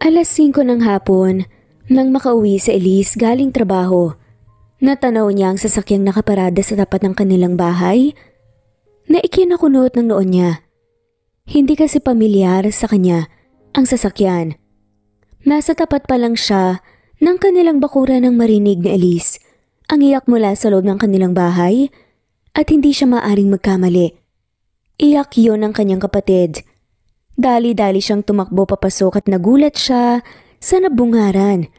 5:00 ng hapon nang makauwi si Elise galing trabaho. Natanaw niya ang sasakyang nakaparada sa tapat ng kanilang bahay na ikinakunot ng noon niya. Hindi kasi pamilyar sa kanya ang sasakyan. Nasa tapat pa lang siya ng kanilang bakuran nang marinig ni Elise ang iyak mula sa loob ng kanilang bahay at hindi siya maaring magkamali. Iyak yon ng kanyang kapatid. Dali-dali siyang tumakbo papasok at nagulat siya sa nabungaran.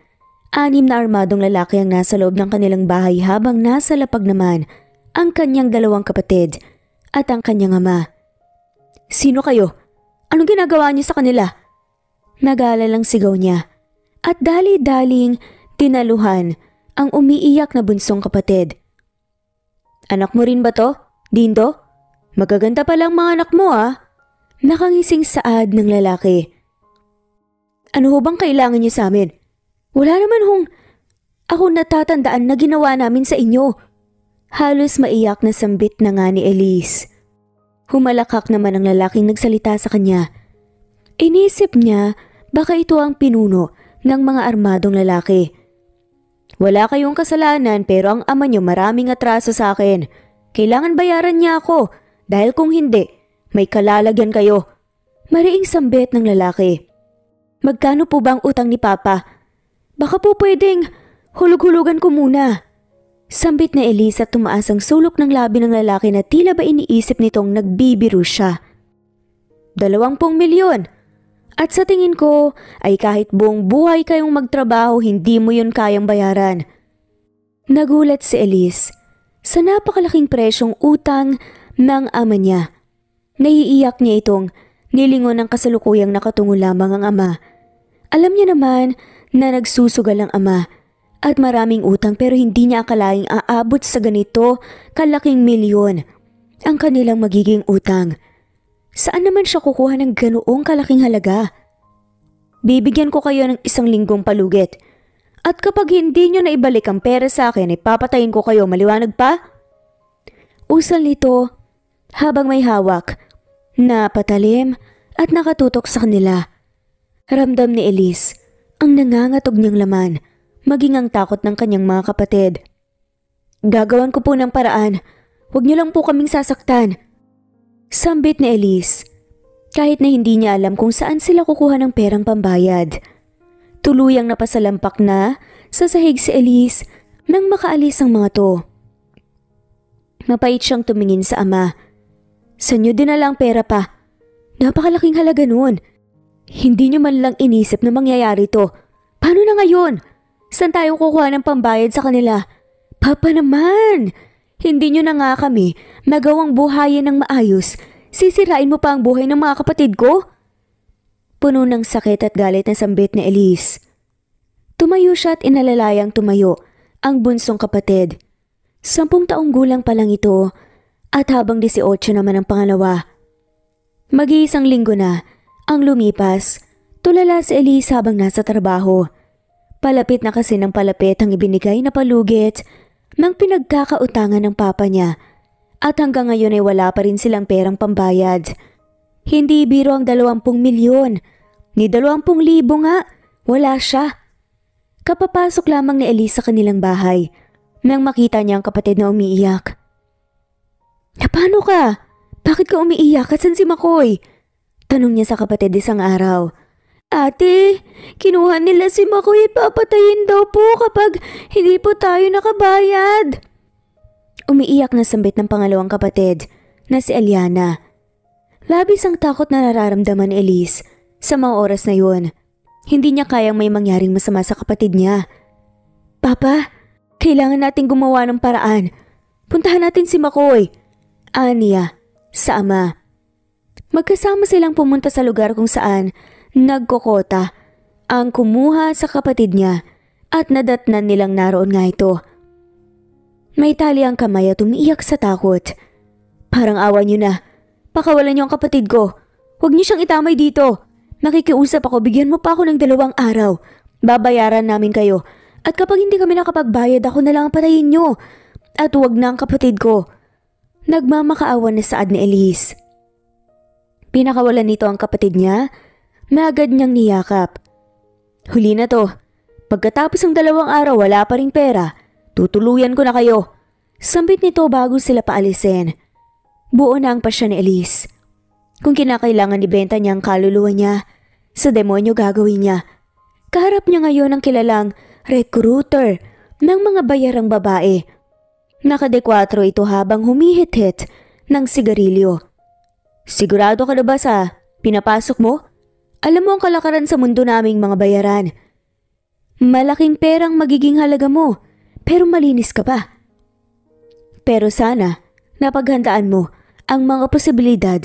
6 na armadong lalaki ang nasa loob ng kanilang bahay habang nasa lapag naman ang kanyang 2 kapatid at ang kanyang ama. "Sino kayo? Anong ginagawa niyo sa kanila?" Nag-aalalang sigaw niya at dali-daling tinaluhan ang umiiyak na bunsong kapatid. "Anak mo rin ba to, Dindo? Magaganda palang mga anak mo ah." Nakangising saad ng lalaki. "Ano ho bang kailangan niyo sa amin? Wala naman hong ako natatandaan na ginawa namin sa inyo." Halos maiyak na sambit na nga ni Elise. Humalakak naman ang lalaking nagsalita sa kanya. Inisip niya baka ito ang pinuno ng mga armadong lalaki. "Wala kayong kasalanan pero ang ama niyo maraming atraso sa akin. Kailangan bayaran niya ako dahil kung hindi, may kalalagyan kayo." Mariing sambit ng lalaki. "Magkano po ba ang utang ni Papa? Baka po pwedeng hulug-hulugan ko muna." Sambit na Elise at tumaas ang sulok ng labi ng lalaki na tila ba iniisip nitong nagbibiro siya. 20 milyon. At sa tingin ko ay kahit buong buhay kayong magtrabaho hindi mo yun kayang bayaran." Nagulat si Elise sa napakalaking presyong utang ng ama niya. Naiiyak niya itong nilingon ng kasalukuyang nakatungo lamang ang ama. Alam niya naman na nagsusugal ang ama at maraming utang pero hindi niya akalaing aabot sa ganito kalaking milyon ang kanilang magiging utang. Saan naman siya kukuha ng ganoong kalaking halaga? "Bibigyan ko kayo ng 1 linggong palugit. At kapag hindi nyo na ibalik ang pera sa akin, ay papatayin ko kayo, maliwanag pa?" Usal nito habang may hawak na patalim at nakatutok sa kanila. Ramdam ni Elise ang nangangatog niyang laman, maging ang takot ng kanyang mga kapatid. "Gagawan ko po ng paraan. Huwag niyo lang po kaming sasaktan." Sambit ni Elise, kahit na hindi niya alam kung saan sila kukuha ng perang pambayad. Tuluyang napasalampak na sa sahig si Elise nang makaalis ang mga to. Mapait siyang tumingin sa ama. "Sa inyo dinala ang pera pa. Napakalaking halaga nun. Hindi niyo man lang inisip na mangyayari to. Paano na ngayon? Saan tayo kukuha ng pambayad sa kanila? Papa naman! Hindi niyo na nga kami nagawang buhayin ng maayos. Sisirain mo pa ang buhay ng mga kapatid ko?" Puno ng sakit at galit na sambit ni Elise. Tumayo siya at inalalayang tumayo ang bunsong kapatid. 10 taong gulang pa lang ito at habang 18 naman ang pangalawa. Mag-iisang linggo na ang lumipas, tulala si Elise habang nasa trabaho. Palapit na kasi ng palapit ang ibinigay na palugit ng pinagkakautangan ng papa niya at hanggang ngayon ay wala pa rin silang perang pambayad. Hindi biro ang 20 milyon. Ni 20,000 nga, wala siya. Kapapasok lamang ni Elise sa kanilang bahay nang makita niya ang kapatid na umiiyak. "Paano ka? Bakit ka umiiyak? Asan si Makoy?" Tanong niya sa kapatid isang araw. "Ate, kinuha nila si Makoy at papatayin daw po kapag hindi po tayo nakabayad." Umiiyak na sambit ng pangalawang kapatid na si Eliana. Labis ang takot na nararamdaman ni Elise sa mga oras na yun. Hindi niya kayang may mangyaring masama sa kapatid niya. "Papa, kailangan nating gumawa ng paraan. Puntahan natin si Makoy," aniya sa ama. Magkasama silang pumunta sa lugar kung saan nagkokota ang kumuha sa kapatid niya at nadatnan nilang naroon nga ito. May tali ang kamay at umiiyak sa takot. "Parang awa niyo na. Pakawalan niyo ang kapatid ko. Huwag niyo siyang itamay dito. Nakikiusap ako, bigyan mo pa ako ng 2 araw. Babayaran namin kayo. At kapag hindi kami nakapagbayad, ako na lang ang patayin niyo. At huwag na ang kapatid ko." Nagmamakaawa na saad ni Elise. Pinakawalan nito ang kapatid niya na agad niyang niyakap. Huli na to. Pagkatapos ng 2 araw wala pa ring pera, tutuluyan ko na kayo. Sambit nito bago sila paalisin. Buo na ang pasya ni Elise. Kung kinakailangan ibenta niya ang kaluluwa niya, sa demonyo gagawin niya. Kaharap niya ngayon ang kilalang recruiter ng mga bayarang babae. Nakadekwatro ito habang humihit-hit ng sigarilyo. Sigurado ka na ba sa pinapasok mo? Alam mo ang kalakaran sa mundo naming mga bayaran. Malaking perang magiging halaga mo, pero malinis ka pa. Pero sana, napaghandaan mo ang mga posibilidad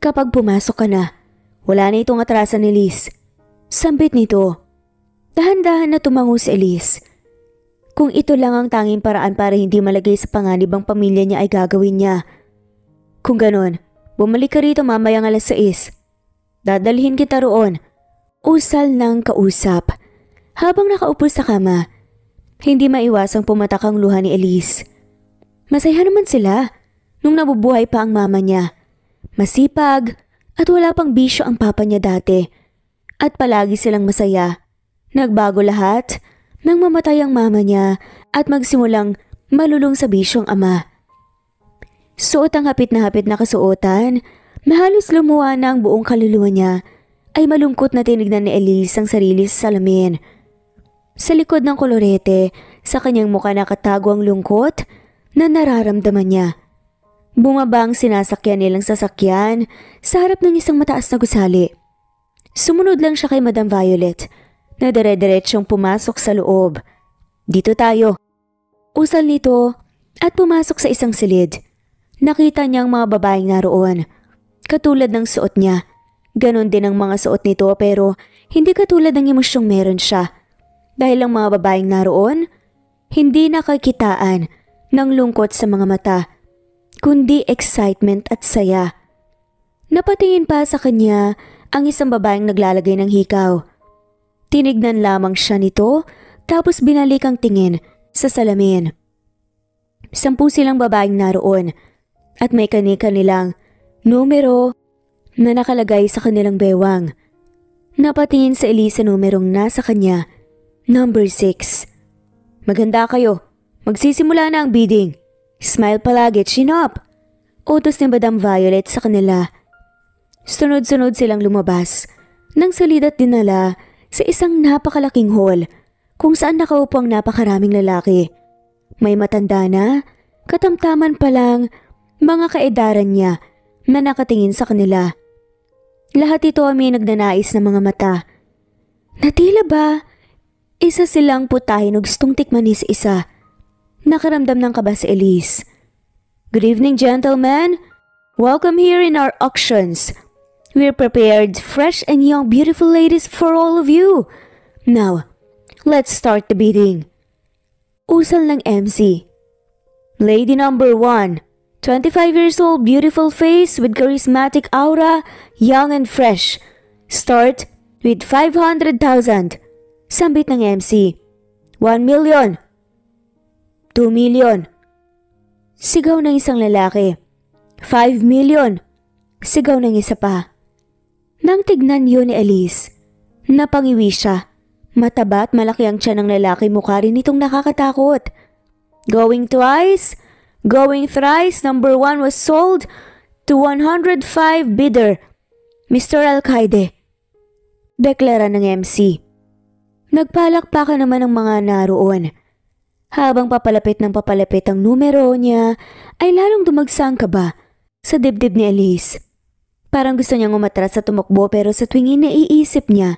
kapag pumasok ka na. Wala na itong atrasan ni Liz. Sambit nito. Dahan-dahan na tumango si Elise. Kung ito lang ang tanging paraan para hindi malagay sa panganib ang pamilya niya ay gagawin niya. Kung ganon, bumalik ka rito mamayang 6:00. Dadalhin kita roon. Usal ng kausap. Habang nakaupo sa kama, hindi maiwasang pumatak ang luha ni Elise. Masaya naman sila nung nabubuhay pa ang mama niya. Masipag at wala pang bisyo ang papa niya dati. At palagi silang masaya. Nagbago lahat nang mamatay ang mama niya at magsimulang malulong sa bisyong ama. Suot ang hapit na kasuotan na halos lumuha na ang buong kaluluwa niya ay malungkot na tinignan ni Elise ang sarili sa salamin. Sa likod ng kolorete, sa kanyang mukha nakatago ang lungkot na nararamdaman niya. Bumaba ang sinasakyan nilang sasakyan sa harap ng isang mataas na gusali. Sumunod lang siya kay Madam Violet na dire-diretsyong pumasok sa loob. Dito tayo. Usal nito at pumasok sa isang silid. Nakita niya ang mga babaeng naroon. Katulad ng suot niya. Ganon din ang mga suot nito pero hindi katulad ng emosyong meron siya. Dahil ang mga babaeng naroon, hindi nakakitaan ng lungkot sa mga mata, kundi excitement at saya. Napatingin pa sa kanya ang isang babaeng naglalagay ng hikaw. Tinignan lamang siya nito tapos binalik ang tingin sa salamin. 10 silang babaeng naroon at may kani-kanilang numero na nakalagay sa kanilang bewang. Napatingin sa Elise sa numerong nasa kanya, number 6. Maganda kayo. Magsisimula na ang bidding. Smile palagi, chin up. Utos ni Madam Violet sa kanila. Sunod-sunod silang lumabas nang salid at dinala sa isang napakalaking hall kung saan nakaupo ang napakaraming lalaki. May matanda na, katamtaman pa lang mga kaedaran niya na nakatingin sa kanila. Lahat ito ay may nagnanais na mga mata. Na tila ba, isa silang putahin o gustong tikman ni isa. Nakaramdam ng kaba si Elise. Good evening, gentlemen. Welcome here in our auctions. We're prepared fresh and young beautiful ladies for all of you. Now, let's start the bidding. Usal ng MC. Lady number 1, 25 years old, beautiful face with charismatic aura, young and fresh. Start with 500,000. Sambit ng MC. 1 million. 2 million. Sigaw ng isang lalaki. 5 million. Sigaw ng isa pa. Nang tignan yun ni Elise, napangiwi siya. Mataba at malaki ang tiyan ng lalaki, mukha rin itong nakakatakot. Going twice, going thrice, number 1 was sold to 105 bidder. Mr. Alcaide. Deklara ng MC. Nagpalakpakan naman ang mga naroon. Habang papalapit ng papalapit ang numero niya, ay lalong dumagsa ang kaba sa dibdib ni Elise. Parang gusto niyang umatras sa tumakbo pero sa tuwing iniisip niya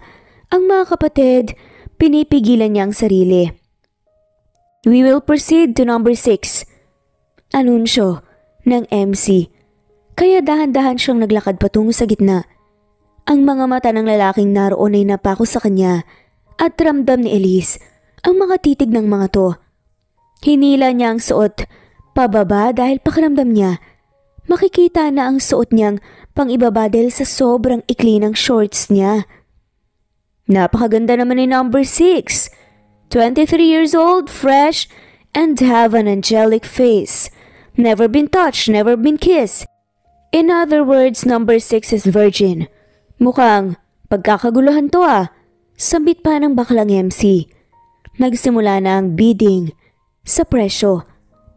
ang mga kapatid, pinipigilan niya ang sarili. We will proceed to number 6. Anunsyo ng MC. Kaya dahan-dahan siyang naglakad patungo sa gitna. Ang mga mata ng lalaking naroon ay napako sa kanya at ramdam ni Elise ang mga titig ng mga to. Hinila niya ang suot pababa dahil pakiramdam niya makikita na ang suot niyang pang-ibaba dahil sa sobrang ikli ng shorts niya. Napakaganda naman ni number 6. 23 years old, fresh, and have an angelic face. Never been touched, never been kissed. In other words, number 6 is virgin. Mukhang pagkakaguluhan to ah. Sambit pa ng baklang MC. Nagsimula na ang bidding sa presyo.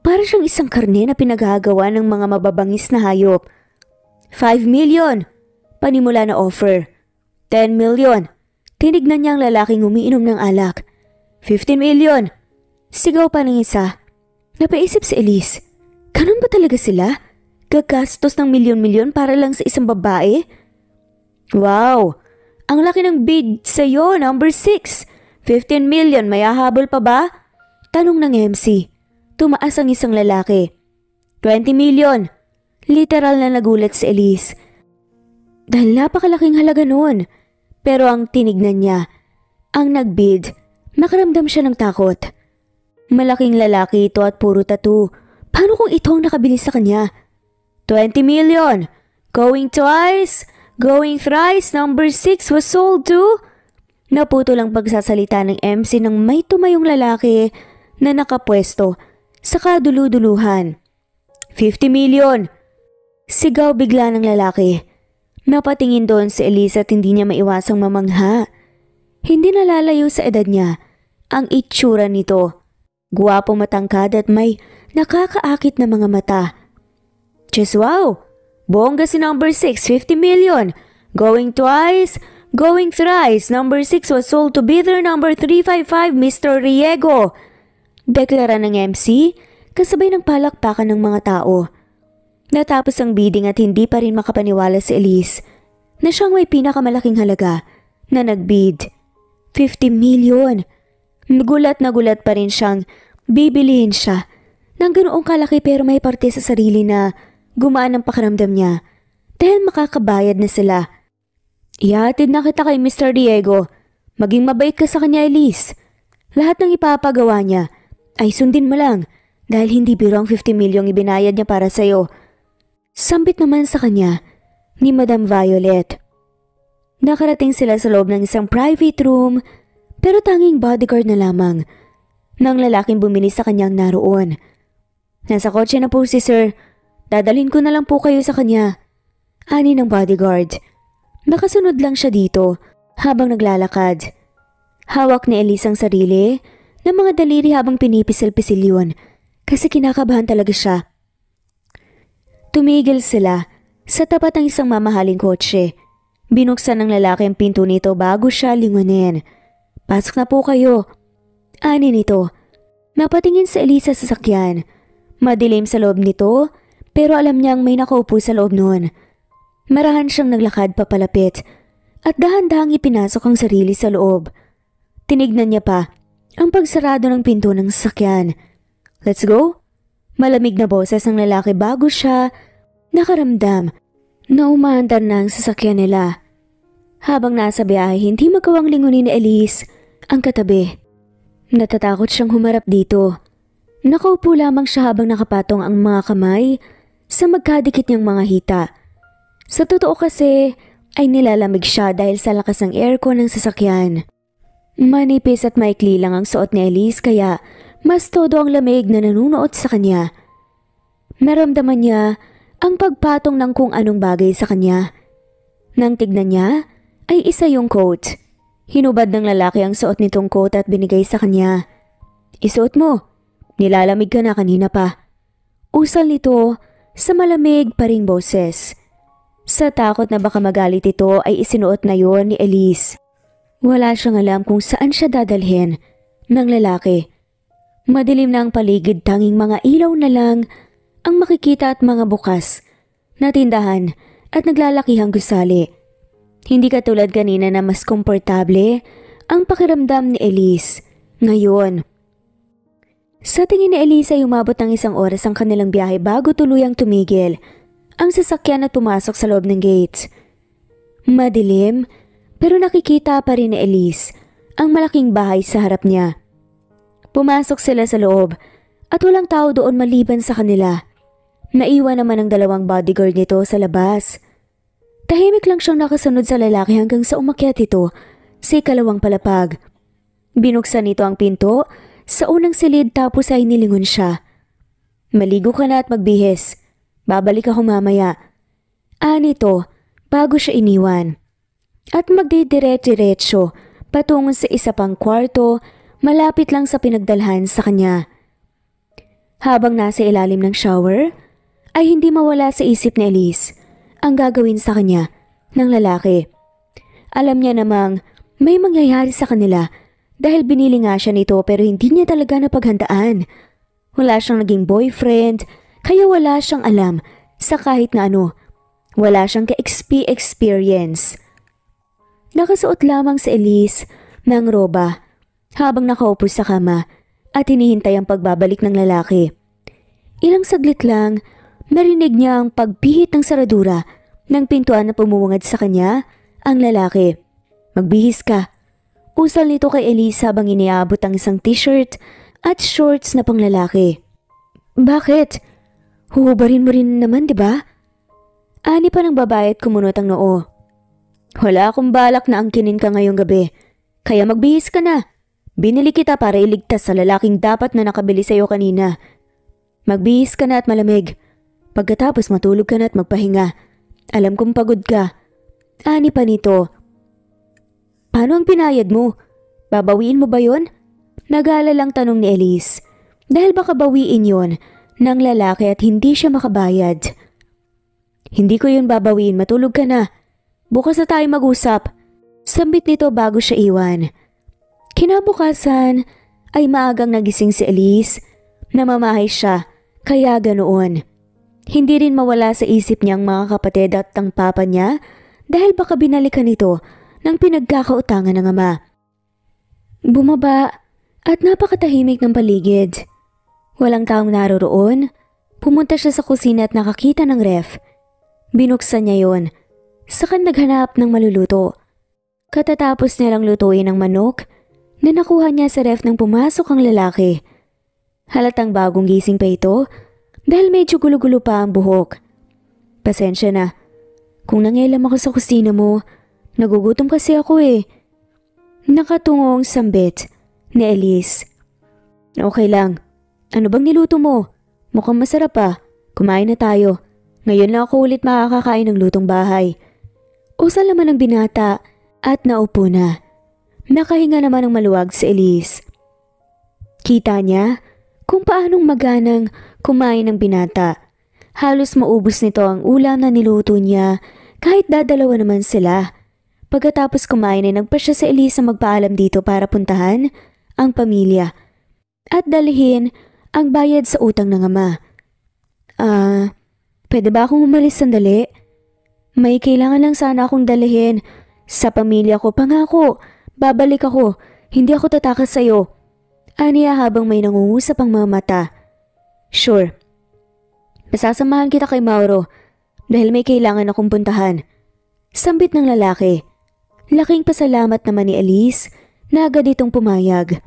Para siyang isang karne na pinagagawa ng mga mababangis na hayop. 5 million. Panimula na offer. 10 million. Tinignan niya ang lalaking umiinom ng alak. 15 million. Sigaw pa ng isa. Napaisip si Elise. Ganun ba talaga sila? Gagastos ng milyon-milyon para lang sa isang babae? Wow! Ang laki ng bid sa'yo, number 6. 15 million, may hahabol pa ba? Tanong ng MC. Tumaas ang isang lalaki. 20 million. Literal na nagulat si Elise. Dahil napakalaking halaga noon. Pero ang tinignan niya, ang nagbid, nakaramdam siya ng takot. Malaking lalaki ito at puro tattoo. Paano kung ito ang nakabili sa kanya? 20 million. Going twice. Going thrice. Number 6 was sold to. Naputo lang pagsasalita ng MC ng may tumayong lalaki na nakapwesto sa kaduluduluhan. 50 million. Sigaw bigla ng lalaki. Napatingin doon si Elise at hindi niya maiwasang mamangha. Hindi nalalayo sa edad niya ang itsura nito. Guwapo, matangkad at may nakakaakit na mga mata. Just wow! Bongga si number 6, 50 million. Going twice, going thrice. Number 6 was sold to bidder number 355, Mr. Riego. Deklara ng MC, kasabay ng palakpakan ng mga tao. Natapos ang bidding at hindi pa rin makapaniwala si Elise na siyang may pinakamalaking halaga na nagbid. 50 million. Nagulat na gulat pa rin siyang bibilihin siya ng ganoong kalaki pero may parte sa sarili na gumaan ang pakiramdam niya dahil makakabayad na sila. Ihatid na kita kay Mr. Diego. Maging mabait ka sa kanya, Elise. Lahat ng ipapagawa niya ay sundin mo lang dahil hindi biro ang 50 milyong ibinayad niya para sa'yo. Sambit naman sa kanya ni Madam Violet. Nakarating sila sa loob ng isang private room pero tanging bodyguard na lamang ng lalaking bumili sa kanyang naroon. Nasa kotse na po si sir. Dadalhin ko na lang po kayo sa kanya. Ani ng bodyguard. Nakasunod lang siya dito habang naglalakad. Hawak ni Elise ang sarili ng mga daliri habang pinipisil-pisil yun kasi kinakabahan talaga siya. Tumigil sila sa tapat ng isang mamahaling kotse. Binuksan ng lalaki ang pinto nito bago siya lingunin. Pasok na po kayo. Ani nito. Napatingin sa Elisa sa sasakyan. Madilim sa loob nito pero alam niyang may nakaupo sa loob noon. Marahan siyang naglakad papalapit at dahan-dahang ipinasok ang sarili sa loob. Tinignan niya pa ang pagsarado ng pinto ng sasakyan. Let's go? Malamig na boses ng lalaki bago siya nakaramdam na umaandar na ang sasakyan nila. Habang nasa biyahe, hindi magawang lingunin ni Elise ang katabi. Natatakot siyang humarap dito. Nakaupo lamang siya habang nakapatong ang mga kamay sa magkadikit niyang mga hita. Sa totoo kasi ay nilalamig siya dahil sa lakas ng aircon ng sasakyan. Manipis at maikli lang ang suot ni Elise kaya mas todo ang lamig na nanunuot sa kanya. Naramdaman niya ang pagpatong ng kung anong bagay sa kanya. Nang tignan niya ay isa yung coat. Hinubad ng lalaki ang suot nitong coat at binigay sa kanya. Isuot mo. Nilalamig ka na kanina pa. Usal nito sa malamig pa ring boses. Sa takot na baka magalit ito ay isinuot na yon ni Elise. Wala siyang alam kung saan siya dadalhin ng lalaki. Madilim na ang paligid, tanging mga ilaw na lang ang makikita at mga bukas na tindahan at naglalakihang gusali. Hindi katulad kanina na mas komportable ang pakiramdam ni Elise ngayon. Sa tingin ni Elise ay umabot ng 1 oras ang kanilang biyahe bago tuluyang tumigil ang sasakyan at pumasok sa loob ng gates. Madilim pero nakikita pa rin ni Elise ang malaking bahay sa harap niya. Pumasok sila sa loob at walang tao doon maliban sa kanila. Naiwan naman ang 2 bodyguard nito sa labas. Tahimik lang siyang nakasunod sa lalaki hanggang sa umakyat ito sa 2 palapag. Binuksan nito ang pinto sa unang silid tapos ay nilingon siya. Maligo ka na at magbihis. Babalik ako mamaya. Nito bago siya iniwan. At magdidiretso patungo sa isa pang kwarto malapit lang sa pinagdalhan sa kanya. Habang nasa ilalim ng shower, ay hindi mawala sa isip ni Elise ang gagawin sa kanya ng lalaki. Alam niya namang may mangyayari sa kanila dahil binili nga siya nito pero hindi niya talaga napaghandaan. Wala siyang naging boyfriend kaya wala siyang alam sa kahit na ano. Wala siyang ka-experience. Nakasuot lamang si Elise ng roba habang nakaupo sa kama at hinihintay ang pagbabalik ng lalaki. Ilang saglit lang, narinig niya ang pagpihit ng saradura ng pintuan na pumungad sa kanya ang lalaki. Magbihis ka. Usal nito kay Elise habang iniabot ang isang t-shirt at shorts na panglalaki. Bakit? Huhubarin mo rin naman, di ba? Ani pa ng babae at kumunot ang noo. Wala akong balak na angkinin ka ngayong gabi, kaya magbihis ka na. Binili kita para iligtas sa lalaking dapat na nakabili sa'yo kanina. Magbihis ka na at malamig. Pagkatapos matulog ka na at magpahinga. Alam kong pagod ka. Ani pa nito. Paano ang pinayad mo? Babawiin mo ba yon? Nag-aalalang tanong ni Elise. Dahil baka bawiin yon ng lalaki at hindi siya makabayad. Hindi ko yun babawiin, matulog ka na. Bukas na tayo mag-usap. Sambit nito bago siya iwan. Kinabukasan ay maagang nagising si Elise. Namamahay siya, kaya ganoon. Hindi rin mawala sa isip niya ang mga kapatid at ang papa niya dahil baka binalikan ito ng pinagkakautangan ng ama. Bumaba at napakatahimik ng paligid. Walang taong naroroon. Pumunta siya sa kusina at nakakita ng ref. Binuksan niya yon. Saka naghanap ng maluluto. Katatapos nilang lutuin ang manok na nakuha niya sa ref nang pumasok ang lalaki. Halatang bagong gising pa ito dahil medyo gulo-gulo pa ang buhok. Pasensya na. Kung nangialam ako sa kusina mo, nagugutom kasi ako eh. Nakatungong sambit ni Elise. Okay lang. Ano bang niluto mo? Mukhang masarap pa. Kumain na tayo. Ngayon lang ako ulit makakakain ng lutong bahay. Usal naman ang binata at naupo na. Nakahinga naman ng maluwag si Elise. Kita niya kung paanong maganang kumain ng binata. Halos maubos nito ang ulam na niluto niya kahit dadalawa naman sila. Pagkatapos kumain ay nagpa siya sa Elise magpaalam dito para puntahan ang pamilya at dalhin ang bayad sa utang ng ama. Pwede ba akong umalis sandali? May kailangan lang sana akong dalhin sa pamilya ko. Pangako, babalik ako. Hindi ako tatakas sa'yo. Aniya habang may nangungusap ang mga mata. Sure. Pasasamahan kita kay Mauro dahil may kailangan akong puntahan. Sambit ng lalaki. Laking pasalamat naman ni Elise na agad itong pumayag.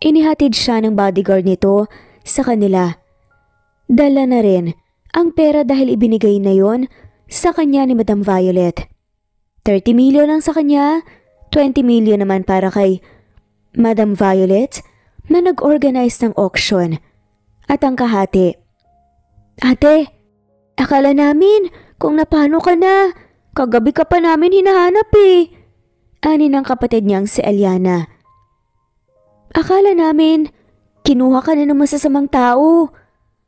Inihatid siya ng bodyguard nito sa kanila. Dala na rin ang pera dahil ibinigay na yon sa kanya ni Madam Violet. 30 million lang sa kanya, 20 million naman para kay Madam Violet na nag-organize ng auction at ang kahati. Ate, akala namin kung napano ka na. Kagabi ka pa namin hinahanap eh. Ani ng kapatid niyang si Eliana. Akala namin kinuha ka na ng masasamang tao.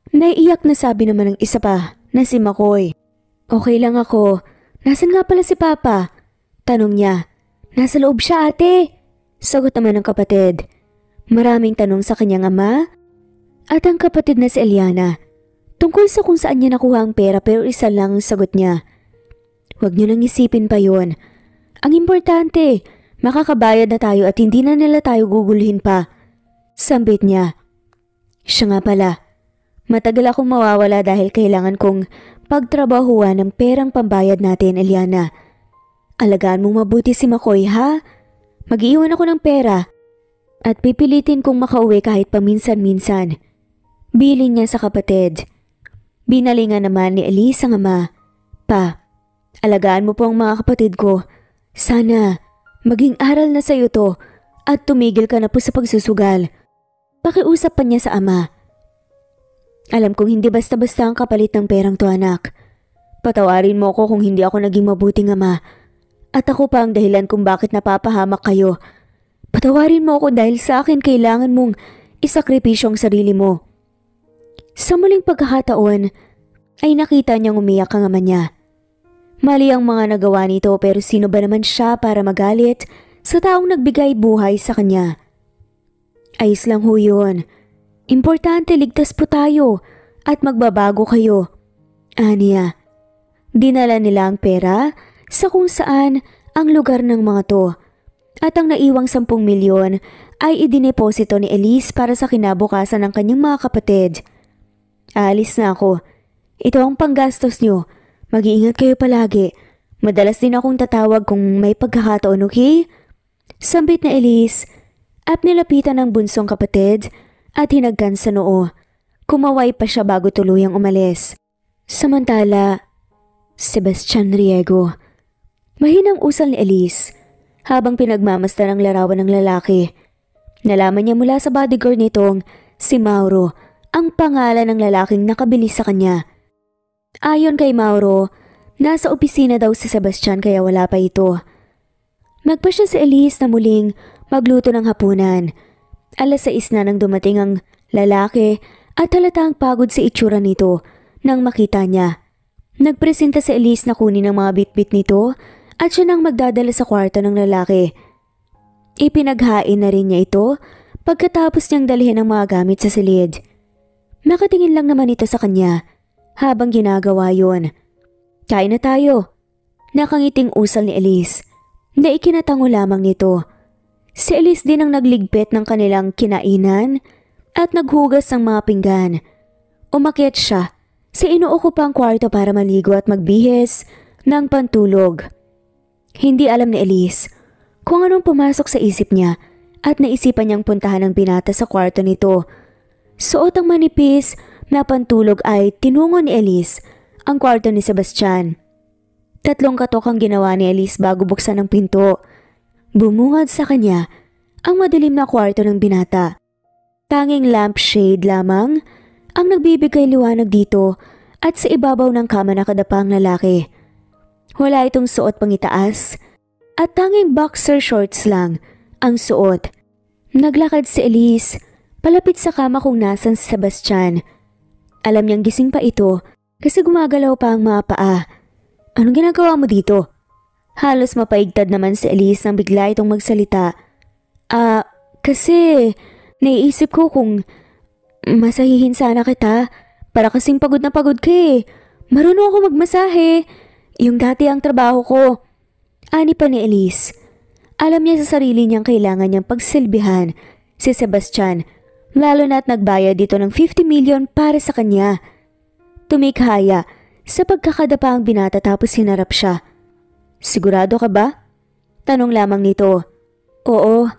Naiiyak na sabi naman ng isa pa na si Makoy. Okay lang ako. Nasaan nga pala si Papa? Tanong niya. Nasa loob siya ate. Sagot naman ng kapatid. Maraming tanong sa kanyang ama at ang kapatid na si Eliana tungkol sa kung saan niya nakuha ang pera pero isa lang ang sagot niya. Huwag niyo nang isipin pa yon. Ang importante, makakabayad na tayo at hindi na nila tayo guguluhin pa. Sambit niya. Siya nga pala. Matagal akong mawawala dahil kailangan kong pagtrabahuan ng perang pambayad natin, Eliana. Alagaan mong mabuti si Makoy, ha? Mag-iwan ako ng pera at pipilitin kong makauwi kahit paminsan-minsan. Biling niya sa kapatid. Binalingan naman ni Elise ang ama. Pa, alagaan mo po ang mga kapatid ko. Sana maging aral na sa'yo to at tumigil ka na po sa pagsusugal. Pakiusap pa niya sa ama. Alam kong hindi basta-basta ang kapalit ng perang to anak. Patawarin mo ako kung hindi ako naging mabuting ama. At ako pa ang dahilan kung bakit napapahamak kayo. Patawarin mo ako dahil sa akin kailangan mong isakripisyo ang sarili mo. Sa muling pagkakataon ay nakita niyang umiyak ang ama niya. Mali ang mga nagawa nito pero sino ba naman siya para magalit sa taong nagbigay buhay sa kanya? Ayos lang ho yun. Importante ligtas po tayo at magbabago kayo. Aniya, dinala nila ang pera sa kung saan ang lugar ng mga to. At ang naiwang 10 milyon ay idineposito ni Elise para sa kinabukasan ng kanyang mga kapatid. Aalis na ako. Ito ang panggastos nyo. Mag-iingat kayo palagi. Madalas din akong tatawag kung may pagkakataon, okay? Sambit na Elise at nilapitan ng bunsong kapatid at hinagkan sa noo. Kumaway pa siya bago tuluyang umalis. Samantala, Sebastian Riego. Mahinang usal ni Elise habang pinagmamasdan ang larawan ng lalaki. Nalaman niya mula sa bodyguard nitong si Mauro ang pangalan ng lalaking nakabili sa kanya. Ayon kay Mauro, nasa opisina daw si Sebastian kaya wala pa ito. Nagpa siya si Elise na muling magluto ng hapunan. 6:00 na nang dumating ang lalaki at halatang pagod sa itsura nito nang makita niya. Nagpresenta si Elise na kunin ang mga bitbit nito at siya nang magdadala sa kwarto ng lalaki. Ipinaghain na rin niya ito pagkatapos niyang dalhin ang mga gamit sa silid. Nakatingin lang naman ito sa kanya habang ginagawa yon. Kain na tayo. Nakangiting usal ni Elise na ikinatango lamang nito. Si Elise din ang nagligpit ng kanilang kinainan at naghugas ng mga pinggan. Umakyat siya sa inuukupang kwarto para maligo at magbihis ng pantulog. Hindi alam ni Elise kung anong pumasok sa isip niya at naisipan niyang puntahan ang binata sa kwarto nito. Suot ang manipis na pantulog ay tinungo ni Elise ang kwarto ni Sebastian. 3 katok ang ginawa ni Elise bago buksan ang pinto. Bumungad sa kanya ang madilim na kwarto ng binata. Tanging lampshade lamang ang nagbibigay liwanag dito at sa ibabaw ng kama nakadapa ang lalaki. Wala itong suot pang itaas at tanging boxer shorts lang ang suot. Naglakad si Elise palapit sa kama kung nasan si Sebastian. Alam niyang gising pa ito kasi gumagalaw pa ang mga paa. Anong ginagawa mo dito? Halos mapaigtad naman si Elise nang bigla itong magsalita. Kasi naiisip ko kung masahihin sana kita. Para kasing pagod na pagod ka eh. Marunong ako magmasahe. Yung dati ang trabaho ko. Ani pa ni Elise. Alam niya sa sarili niyang kailangan niyang pagsilbihan si Sebastian. Lalo na't nagbayad dito ng 50 million para sa kanya. Tumikhaya sa pagkakadapa ang binata tapos hinarap siya. Sigurado ka ba? Tanong lamang nito. Oo,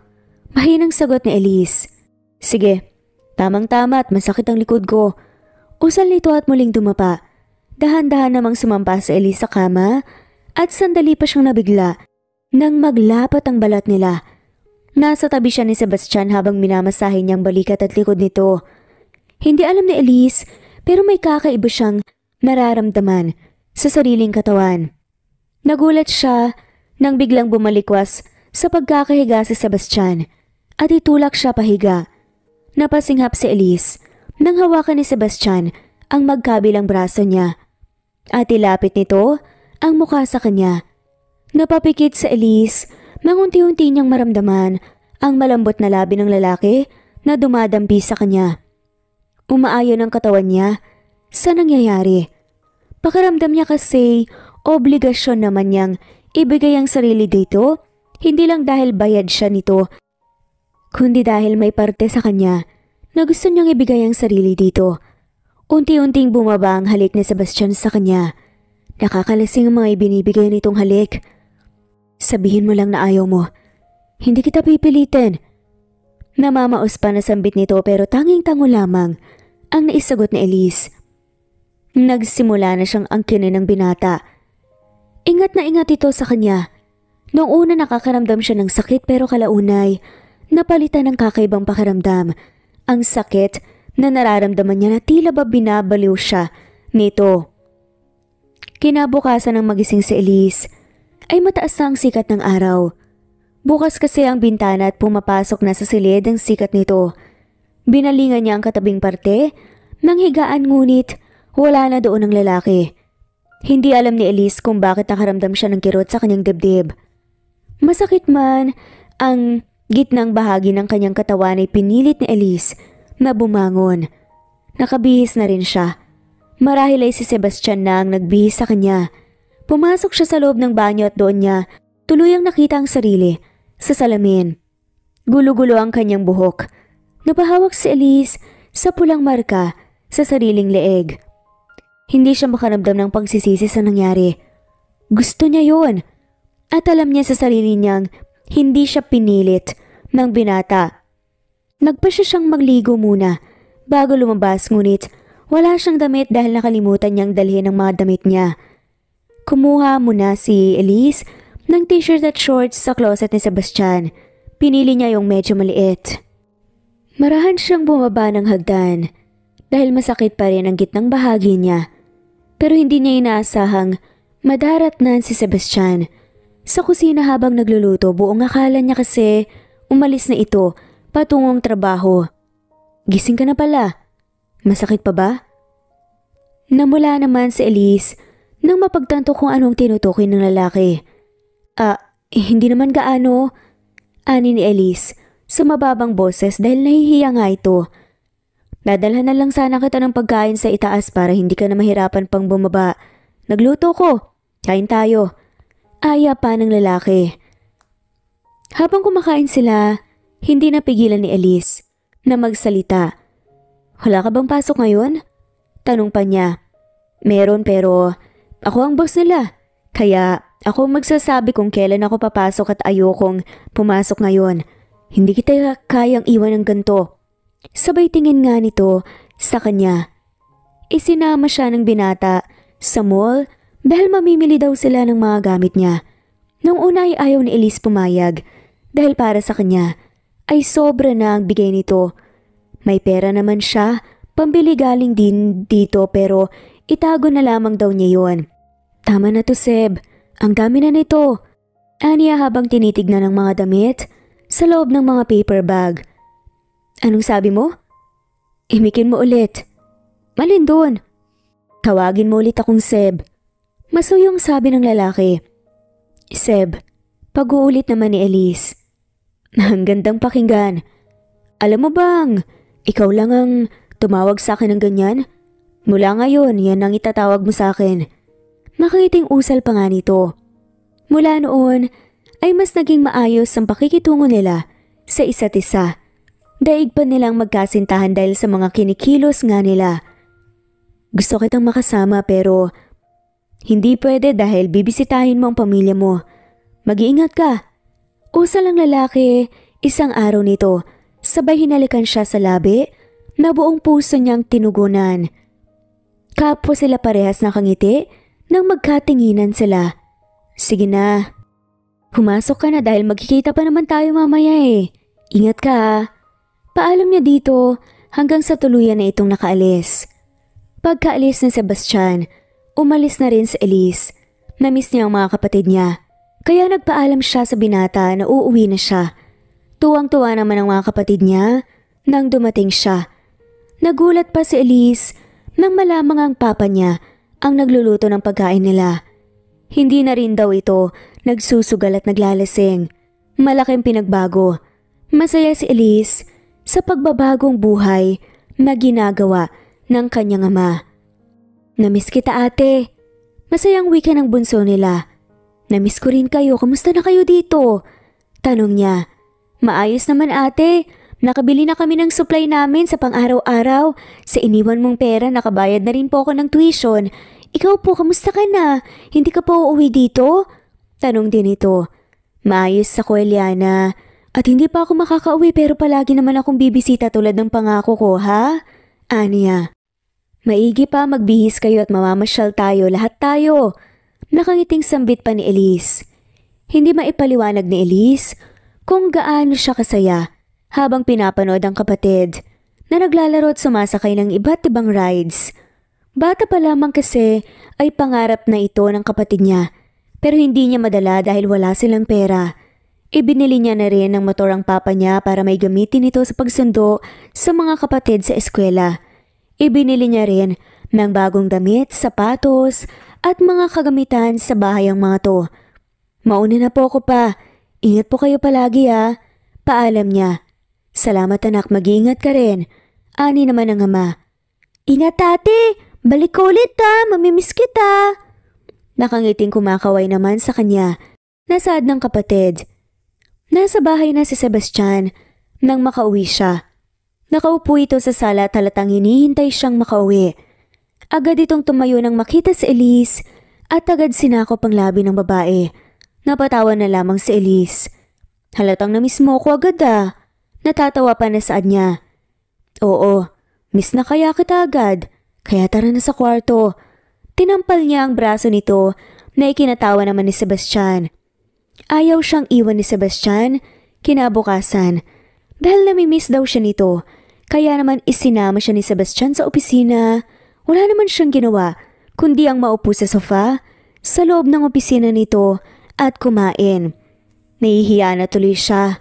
mahinang sagot ni Elise. Sige, tamang-tama at masakit ang likod ko. Usal nito at muling dumapa. Dahan-dahan namang sumampa sa Elise sa kama at sandali pa siyang nabigla nang maglapat ang balat nila. Nasa tabi siya ni Sebastian habang minamasahe niyang balikat at likod nito. Hindi alam ni Elise pero may kakaiba siyang nararamdaman sa sariling katawan. Nagulat siya nang biglang bumalikwas sa pagkakahiga si Sebastian at itulak siya pahiga. Napasinghap si Elise nang hawakan ni Sebastian ang magkabilang braso niya at ilapit nito ang mukha sa kanya. Napapikit sa Elise nang unti-unti niyang maramdaman ang malambot na labi ng lalaki na dumadampi sa kanya. Umaayon ang katawan niya sa nangyayari. Pakiramdam niya kasi obligasyon naman niyang ibigay ang sarili dito, hindi lang dahil bayad siya nito, kundi dahil may parte sa kanya na gusto niyang ibigay ang sarili dito. Unti-unting bumaba ang halik ni Sebastian sa kanya. Nakakalasing ang mga ibinibigay nitong halik. Sabihin mo lang na ayaw mo. Hindi kita pipilitin. Namamaos pa na sambit nito pero tanging-tango lamang ang naisagot ni Elise. Nagsimula na siyang angkinin ng binata. Ingat na ingat ito sa kanya. Noong una nakakaramdam siya ng sakit pero kalaunay, napalitan ng kakaibang pakiramdam. Ang sakit na nararamdaman niya na tila ba binabaliw siya nito. Kinabukasan ng magising si Elise ay mataas na ang sikat ng araw. Bukas kasi ang bintana at pumapasok na sa silid ang sikat nito. Binalingan niya ang katabing parte ng higaan ngunit wala na doon ang lalaki. Hindi alam ni Elise kung bakit nakaramdam siya ng kirot sa kanyang dibdib. Masakit man ang gitnang bahagi ng kanyang katawan ay pinilit ni Elise na bumangon. Nakabihis na rin siya. Marahil ay si Sebastian na ang nagbihis sa kanya. Pumasok siya sa loob ng banyo at doon niya tuluyang nakita ang sarili sa salamin. Gulo-gulo ang kanyang buhok. Napahawak si Elise sa pulang marka sa sariling leeg. Hindi siya makaramdam ng pagsisisi sa nangyari. Gusto niya yon. At alam niya sa sarili niyang hindi siya pinilit ng binata. Nagpasya siyang magligo muna bago lumabas ngunit wala siyang damit dahil nakalimutan niyang dalhin ang mga damit niya. Kumuha muna si Elise ng t-shirt at shorts sa closet ni Sebastian. Pinili niya yung medyo maliit. Marahan siyang bumaba ng hagdan dahil masakit pa rin ang gitnang bahagi niya. Pero hindi niya inaasahang madaratnan si Sebastian sa kusina habang nagluluto. Buong akala niya kasi umalis na ito patungong trabaho. Gising ka na pala. Masakit pa ba? Namula naman si Elise nang mapagtanto kung anong tinutukoy ng lalaki. Hindi naman gaano, ani ni Elise sa mababang boses dahil nahihiya nga ito. Dadalhan na lang sana kita ng pagkain sa itaas para hindi ka na mahirapan pang bumaba. Nagluto ko. Kain tayo. Aya pa ng lalaki. Habang kumakain sila, hindi napigilan ni Elise na magsalita. Wala ka bang pasok ngayon? Tanong pa niya. Meron pero ako ang boss nila. Kaya ako magsasabi kung kailan ako papasok at ayokong pumasok ngayon. Hindi kita kayang iwan ng ganito. Sabay tingin nga nito sa kanya. Isinama siya ng binata sa mall dahil mamimili daw sila ng mga gamit niya. Nung una ay ayaw ni Elise pumayag dahil para sa kanya ay sobra na ang bigay nito. May pera naman siya, pambili galing din dito pero itago na lamang daw niya yon. Tama na to Seb, ang dami na nito. Aniya habang tinitignan ng mga damit sa loob ng mga paper bag. Anong sabi mo? Imikin mo ulit. Malin doon. Tawagin mo ulit akong Seb. Masuyong sabi ng lalaki. Seb, pag-uulit naman ni Elise. Ang gandang pakinggan. Alam mo bang, ikaw lang ang tumawag sa akin ng ganyan? Mula ngayon, yan ang itatawag mo sa akin. Makiting usal pa nga nito. Mula noon, ay mas naging maayos ang pakikitungo nila sa isa't isa. Daig pa nilang magkasintahan dahil sa mga kinikilos nga nila. Gusto kitang makasama pero hindi pwede dahil bibisitahin mo ang pamilya mo. Mag-iingat ka. Usal ang lalaki, isang araw nito, sabay hinalikan siya sa labi na buong puso niyang tinugunan. Kapwa sila parehas nakangiti nang magkatinginan sila. Sige na. Pumasok ka na dahil magkikita pa naman tayo mamaya eh. Ingat ka ha. Paalam niya dito hanggang sa tuluyan na itong nakaalis. Pagkaalis ni Sebastian, umalis na rin si Elise. Namiss niya ang mga kapatid niya. Kaya nagpaalam siya sa binata na uuwi na siya. Tuwang-tuwa naman ang mga kapatid niya nang dumating siya. Nagulat pa si Elise nang malamang ang papa niya ang nagluluto ng pagkain nila. Hindi na rin daw ito nagsusugal at naglalasing. Malaking pinagbago. Masaya si Elise sa pagbabagong buhay na ginagawa ng kanyang ama. Namiss kita ate. Masayang weekend ang bunso nila. Namiss ko rin kayo. Kamusta na kayo dito? Tanong niya. Maayos naman ate. Nakabili na kami ng supply namin sa pang-araw-araw. Sa iniwan mong pera nakabayad na rin po ako ng tuition. Ikaw po, kamusta ka na? Hindi ka pa uuwi dito? Tanong din ito. Maayos ako Eliana. At hindi pa ako makakauwi pero palagi naman akong bibisita tulad ng pangako ko, ha? Aniya. Maigi pa magbihis kayo at mamamasyal tayo, lahat tayo. Nakangiting sambit pa ni Elise. Hindi maipaliwanag ni Elise kung gaano siya kasaya habang pinapanood ang kapatid na naglalaro at sumasakay ng iba't ibang rides. Bata pa lamang kasi ay pangarap na ito ng kapatid niya pero hindi niya madala dahil wala silang pera. Ibinili niya na rin ng motor ang papa niya para may gamitin ito sa pagsundo sa mga kapatid sa eskwela. Ibinili niya rin ng bagong damit, sapatos at mga kagamitan sa bahay ang mga to. Mauna na po ako pa. Ingat po kayo palagi ha. Paalam niya. Salamat anak, mag-iingat ka rin. Ani naman ang ama. Ingat ate, balik ko ulit ha, mamimiss kita. Nakangiting kumakaway naman sa kanya. Nasaad ng kapatid. Nasa bahay na si Sebastian nang makauwi siya. Nakaupo ito sa sala at halatang hinihintay siyang makauwi. Agad itong tumayo nang makita si Elise at agad sinakop ang labi ng babae. Napatawa na lamang si Elise. Halatang na-miss mo ko agad ah. Natatawa pa na saad niya. Oo, miss na kaya kita agad. Kaya tara na sa kwarto. Tinampal niya ang braso nito na ikinatawa naman ni Sebastian. Ayaw siyang iwan ni Sebastian kinabukasan dahil namimiss daw siya nito. Kaya naman isinama siya ni Sebastian sa opisina. Wala naman siyang ginawa kundi ang maupo sa sofa sa loob ng opisina nito at kumain. Nahihiya na tuloy siya.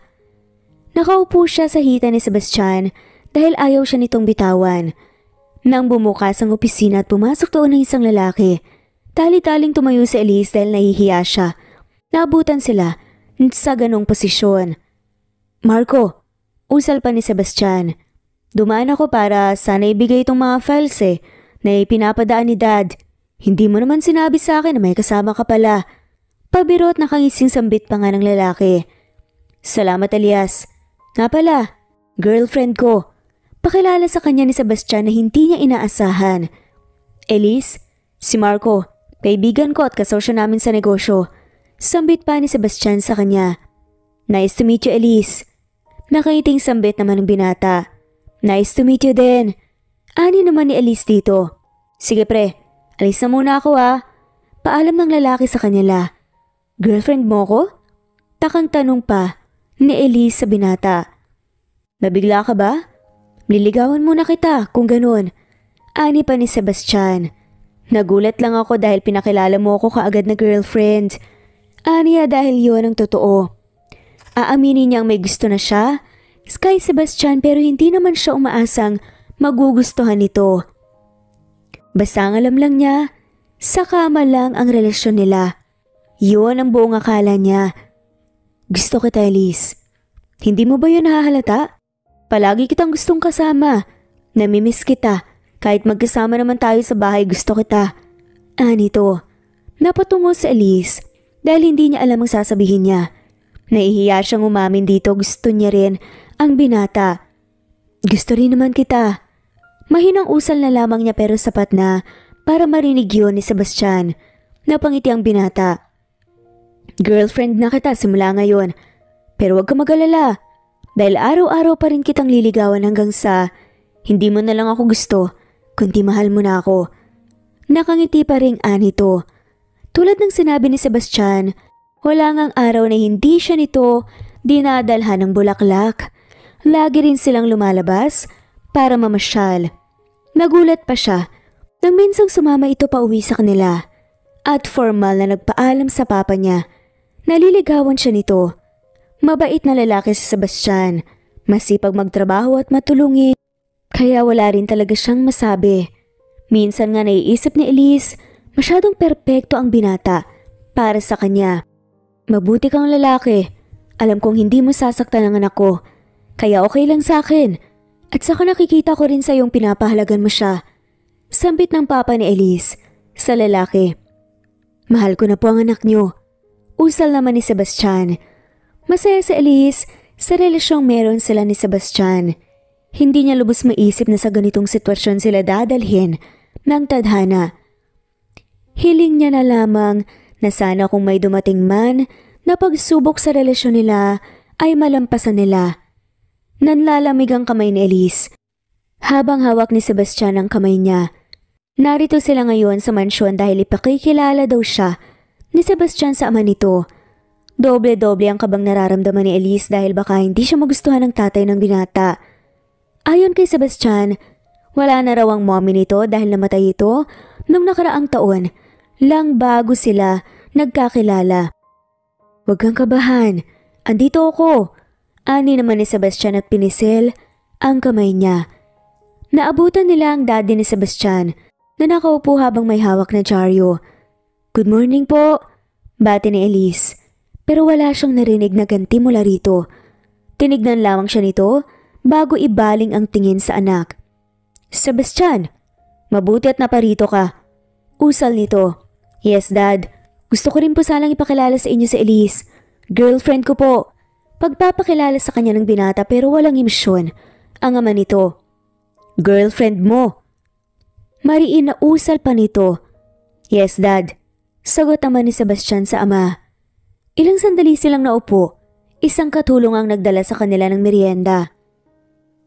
Nakaupo siya sa hita ni Sebastian dahil ayaw siya nitong bitawan. Nang bumukas ang opisina at pumasok doon ng isang lalaki, tali-taling tumayo si Elise dahil nahihiya siya. Naabutan sila sa ganong posisyon. Marco, usal pa ni Sebastian. Dumaan ako para sana ibigay itong mga files na ipinapadaan ni Dad. Hindi mo naman sinabi sa akin na may kasama ka pala. Pabiro at nakangising sambit pa nga ng lalaki. Salamat Elias. Nga pala, girlfriend ko. Pakilala sa kanya ni Sebastian na hindi niya inaasahan. Elise, si Marco, kaibigan ko at kasosyo namin sa negosyo. Sambit pa ni Sebastian sa kanya. Nice to meet you, Elise. Nakaiting sambit naman ng binata. Nice to meet you din. Ani naman ni Elise dito. Sige pre, alis na muna ako ha. Paalam ng lalaki sa kanila. Girlfriend mo ko? Takang tanong pa ni Elise sa binata. Nabigla ka ba? Niligawan muna kita kung ganun. Ani pa ni Sebastian. Nagulat lang ako dahil pinakilala mo ako kaagad na girlfriend. Aniya dahil yun ang totoo. Aaminin niyang may gusto na siya kay Sebastian pero hindi naman siya umaasang magugustuhan nito. Basta ang alam lang niya, sa kama lang ang relasyon nila. Yun ang buong akala niya. Gusto kita Elise. Hindi mo ba yun nahahalata? Palagi kitang gustong kasama. Namimiss kita. Kahit magkasama naman tayo sa bahay gusto kita. Anito. Napatungo sa Elise. Dahil hindi niya alam ang sasabihin niya. Nahihiya siyang umamin dito, gusto niya rin ang binata. Gusto rin naman kita. Mahinang usal na lamang niya pero sapat na para marinig yun ni Sebastian. Napangiti ang binata. Girlfriend na kita simula ngayon. Pero huwag ka mag-alala. Dahil araw-araw pa rin kitang liligawan hanggang sa hindi mo na lang ako gusto, kundi mahal mo na ako. Nakangiti pa ring Anito. Tulad ng sinabi ni Sebastian, wala ngang araw na hindi siya nito dinadalhan ng bulaklak. Lagi rin silang lumalabas para mamasyal. Nagulat pa siya nang minsang sumama ito pa uwi sa kanila. At formal na nagpaalam sa papa niya. Naliligawan siya nito. Mabait na lalaki si Sebastian. Masipag magtrabaho at matulungin. Kaya wala rin talaga siyang masabi. Minsan nga naiisip ni Elise, masyadong perpekto ang binata para sa kanya. Mabuti kang lalaki. Alam kong hindi mo sasaktan ang anak ko. Kaya okay lang sa akin. At saka nakikita ko rin sa iyong pinapahalagan mo siya. Sambit ng papa ni Elise sa lalaki. Mahal ko na po ang anak niyo. Usal naman ni Sebastian. Masaya si Elise sa relasyong meron sila ni Sebastian. Hindi niya lubos maisip na sa ganitong sitwasyon sila dadalhin ng tadhana. Hiling niya na lamang na sana kung may dumating man na pagsubok sa relasyon nila ay malampasan nila. Nanlalamig ang kamay ni Elise. Habang hawak ni Sebastian ang kamay niya. Narito sila ngayon sa mansyon dahil ipakikilala daw siya ni Sebastian sa ama nito. Doble-doble ang kabang nararamdaman ni Elise dahil baka hindi siya magustuhan ng tatay ng binata. Ayon kay Sebastian, wala na raw ang mommy nito dahil namatay ito noong nakaraang taon lang bago sila nagkakilala. "Huwag kang kabahan, andito ako," ani naman ni Sebastian at pinisil ang kamay niya. Naabutan nila ang daddy ni Sebastian na nakaupo habang may hawak na dyaryo. "Good morning po," bati ni Elise. Pero wala siyang narinig na ganti mula rito. Tinignan lamang siya nito bago ibaling ang tingin sa anak. "Sebastian, mabuti at naparito ka." Usal nito. "Yes, Dad. Gusto ko rin po sanang ipakilala sa inyo si Elise. Girlfriend ko po." Pagpapakilala sa kanya ng binata pero walang emosyon ang ama nito. "Girlfriend mo?" Mariin na usal pa nito. "Yes, Dad." Sagot naman ni Sebastian sa ama. Ilang sandali silang naupo. Isang katulong ang nagdala sa kanila ng merienda.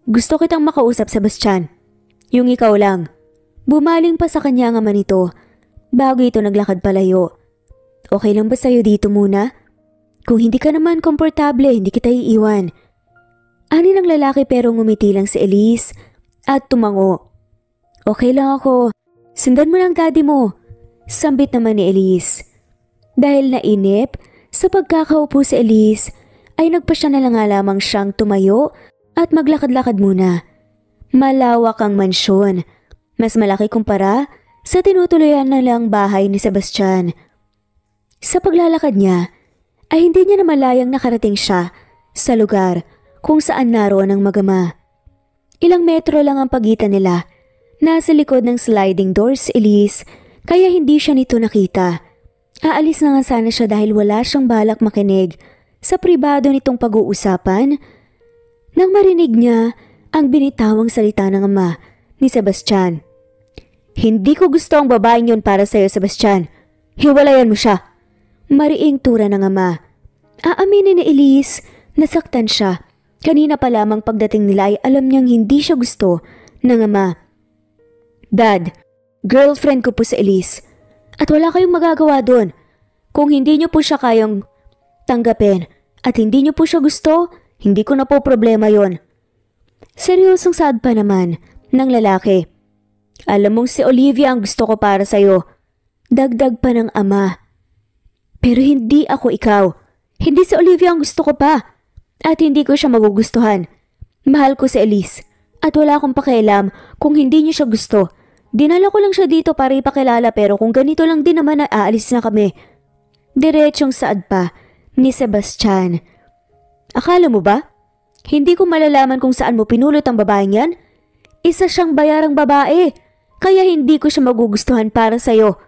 "Gusto kitang makausap, Sebastian. Yung ikaw lang." Bumaling pa sa kanya ang ama nito bago ito naglakad palayo. "Okay lang ba sa'yo dito muna? Kung hindi ka naman komportable, hindi kita iiwan." Ani ng lalaki pero ngumiti lang si Elise at tumango. "Okay lang ako. Sundan mo lang daddy mo." Sambit naman ni Elise. Dahil nainip sa pagkakaupo si Elise, ay nagpasya na lang nga lamang siyang tumayo at maglakad-lakad muna. Malawak ang mansyon. Mas malaki kumpara sa tinutuloyan na lang bahay ni Sebastian. Sa paglalakad niya, ay hindi niya namalayang nakarating siya sa lugar kung saan naroon ang magama. Ilang metro lang ang pagitan nila. Nasa likod ng sliding door si Elise kaya hindi siya nito nakita. Aalis na nga sana siya dahil wala siyang balak makinig sa pribado nitong pag-uusapan nang marinig niya ang binitawang salita ng ama ni Sebastian. "Hindi ko gusto ang babaeng yun para sa'yo, Sebastian. Hiwalayan mo siya." Mariing tura ng ama. Aaminin ni Elise, nasaktan siya. Kanina pa lamang pagdating nila ay alam niyang hindi siya gusto ng ama. "Dad, girlfriend ko po si Elise. At wala kayong magagawa doon. Kung hindi niyo po siya kayang tanggapin at hindi niyo po siya gusto, hindi ko na po problema yon." Seryosong saad pa naman ng lalaki. "Alam mong si Olivia ang gusto ko para sa'yo." Dagdag pa ng ama. "Pero hindi ako ikaw. Hindi si Olivia ang gusto ko pa. At hindi ko siya magugustuhan. Mahal ko si Elise. At wala akong pakialam kung hindi niyo siya gusto. Dinala ko lang siya dito para ipakilala pero kung ganito lang din naman ay aalis na kami." Diretsong saad pa ni Sebastian. "Akala mo ba? Hindi ko malalaman kung saan mo pinulot ang babaeng yan? Isa siyang bayarang babae. Kaya hindi ko siya magugustuhan para sa'yo."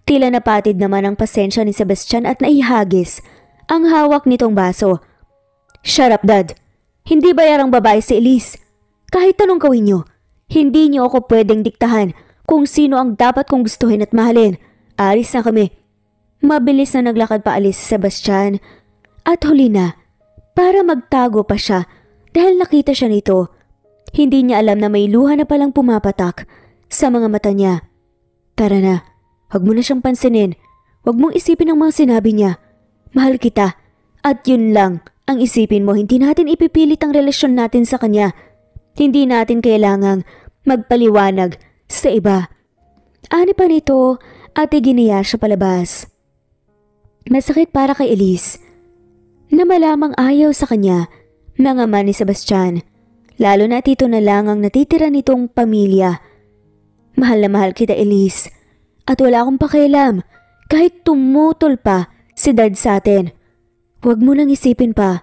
Tila napatid naman ang pasensya ni Sebastian at naihagis ang hawak nitong baso. "Shut up, Dad. Hindi bayarang babae si Elise. Kahit anong gawin niyo, hindi niyo ako pwedeng diktahan kung sino ang dapat kong gustuhin at mahalin. Alis na kami." Mabilis na naglakad pa alis si Sebastian at huli na para magtago pa siya dahil nakita siya nito. Hindi niya alam na may luha na palang pumapatak sa mga mata niya. "Tara na, huwag mo na siyang pansinin. Huwag mong isipin ang mga sinabi niya. Mahal kita at yun lang ang isipin mo. Hindi natin ipipilit ang relasyon natin sa kanya. Hindi natin kailangang magpaliwanag sa iba." Ani pa nito at iginiya siya palabas. Masakit para kay Elise na malamang ayaw sa kanya ng ama ni Sebastian. Lalo na ito na lang ang natitira nitong pamilya. "Mahal na mahal kita, Elise. At wala akong pakialam kahit tumutol pa si Dad sa atin. Huwag mo nang isipin pa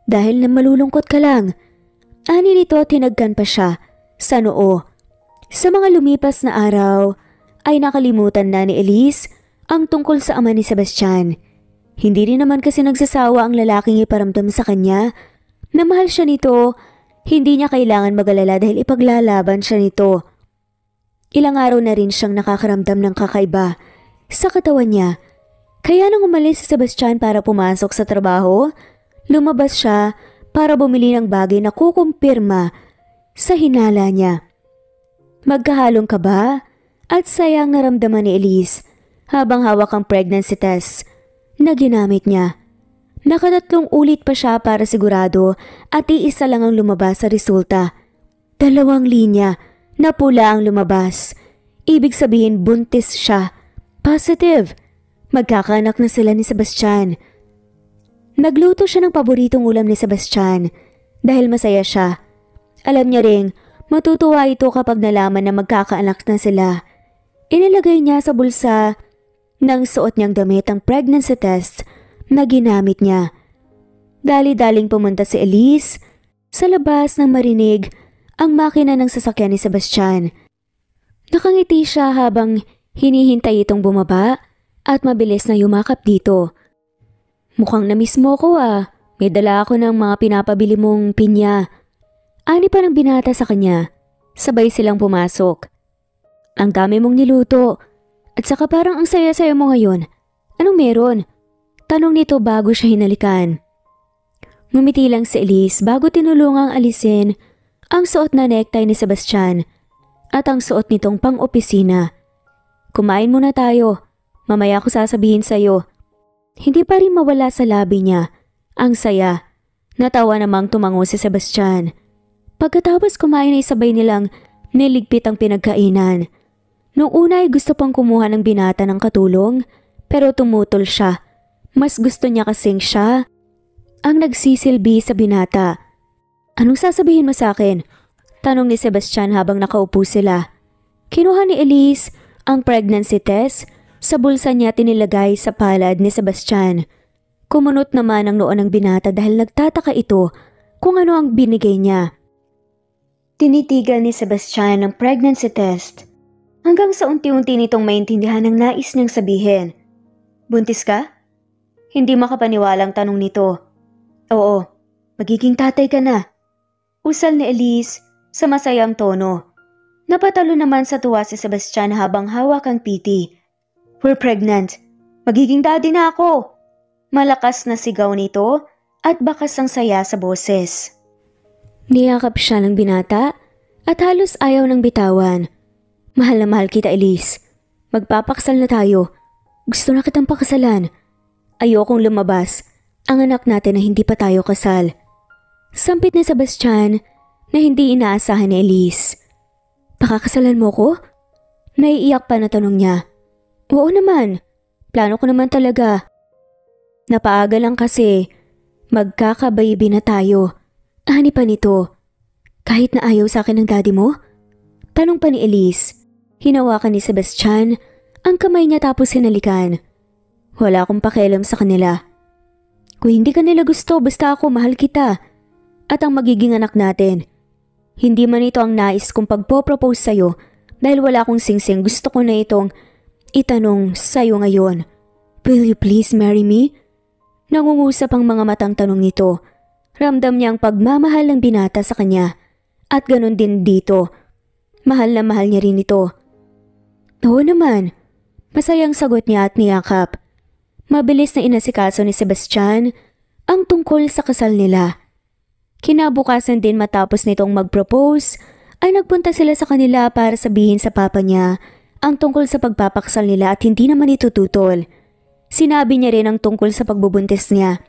dahil na malulungkot ka lang." Ani nito tinagkan pa siya sa noo. Sa mga lumipas na araw ay nakalimutan na ni Elise ang tungkol sa ama ni Sebastian. Hindi rin naman kasi nagsasawa ang lalaking iparamdam sa kanya na mahal siya nito. Hindi niya kailangan mag-alala dahil ipaglalaban siya nito. Ilang araw na rin siyang nakakaramdam ng kakaiba sa katawan niya. Kaya nang umalis si Sebastian para pumasok sa trabaho, lumabas siya para bumili ng bagay na kukumpirma sa hinala niya. Magkahalong kaba at sayang naramdaman ni Elise habang hawak ang pregnancy test na ginamit niya. Nakatatlong ulit pa siya para sigurado at iisa lang ang lumabas sa resulta. 2 linya na pula ang lumabas. Ibig sabihin buntis siya. Positive. Magkakaanak na sila ni Sebastian. Nagluto siya ng paboritong ulam ni Sebastian dahil masaya siya. Alam niya ring matutuwa ito kapag nalaman na magkakaanak na sila. Inilagay niya sa bulsa ng suot niyang damit ang pregnancy test na ginamit niya. Dali-daling pumunta si Elise sa labas nang marinig ang makina ng sasakyan ni Sebastian. Nakangiti siya habang hinihintay itong bumaba at mabilis na yumakap dito. Mukhang na-miss mo ko ah. May dala ako ng mga pinapabili mong pinya. Ani pa ng binata sa kanya. Sabay silang pumasok. Ang dami mong niluto. At saka parang ang saya-saya mo ngayon. Anong meron? Tanong nito bago siya hinalikan. Ngumiti lang si Elise bago tinulungang alisin ang suot na necktie ni Sebastian at ang suot nitong pang-opisina. Kumain muna tayo. Mamaya ko sasabihin sa'yo. Hindi pa rin mawala sa labi niya ang saya. Natawa namang tumango si Sebastian. Pagkatapos kumain ay sabay nilang niligpit ang pinagkainan. Noong una ay gusto pang kumuha ng binata ng katulong pero tumutol siya. Mas gusto niya kasing siya ang nagsisilbi sa binata. Anong sasabihin mo sa akin? Tanong ni Sebastian habang nakaupo sila. Kinuha ni Elise ang pregnancy test. Sa bulsa niya tinilagay sa palad ni Sebastian. Kumunot naman ang noo ng binata dahil nagtataka ito kung ano ang binigay niya. Tinitigan ni Sebastian ang pregnancy test hanggang sa unti-unti nitong maintindihan ang nais niyang sabihin. Buntis ka? Hindi makapaniwalang tanong nito. Oo, magiging tatay ka na. Usal ni Elise sa masayang tono. Napatalo naman sa tuwa si Sebastian habang hawak ang titi. We're pregnant. Magiging daddy na ako. Malakas na sigaw nito at bakas ang saya sa boses. Niyakap siya ng binata at halos ayaw ng bitawan. Mahal na mahal kita, Elise. Magpapaksal na tayo. Gusto na kitang pakasalan. Ayokong lumabas ang anak natin na hindi pa tayo kasal. Sampit ni Sebastian na hindi inaasahan ni Elise. Pakakasalan mo ko? Naiiyak pa na tanong niya. Oo naman. Plano ko naman talaga. Napaaga lang kasi. Magkakababy na tayo. Ani pa nito. Kahit na ayaw sa akin ng daddy mo? Tanong pa ni Elise. Hinawakan ni Sebastian ang kamay niya tapos hinalikan. Wala akong pakialam sa kanila. Kung hindi ka nila gusto, basta ako mahal kita. At ang magiging anak natin. Hindi man ito ang nais kong pagpo-propose sa'yo dahil wala akong singsing. Gusto ko na itong itanong sa'yo ngayon. Will you please marry me? Nangungusap ang mga matang tanong nito. Ramdam niya ang pagmamahal ng binata sa kanya. At ganun din dito. Mahal na mahal niya rin ito. Oo naman. Masayang sagot niya at niyakap. Mabilis na inasikaso ni Sebastian ang tungkol sa kasal nila. Kinabukasan din matapos nitong mag-propose ay nagpunta sila sa kanila para sabihin sa papa niya ang tungkol sa pagpapakasal nila at hindi naman ito tutol. Sinabi niya rin ang tungkol sa pagbubuntis niya.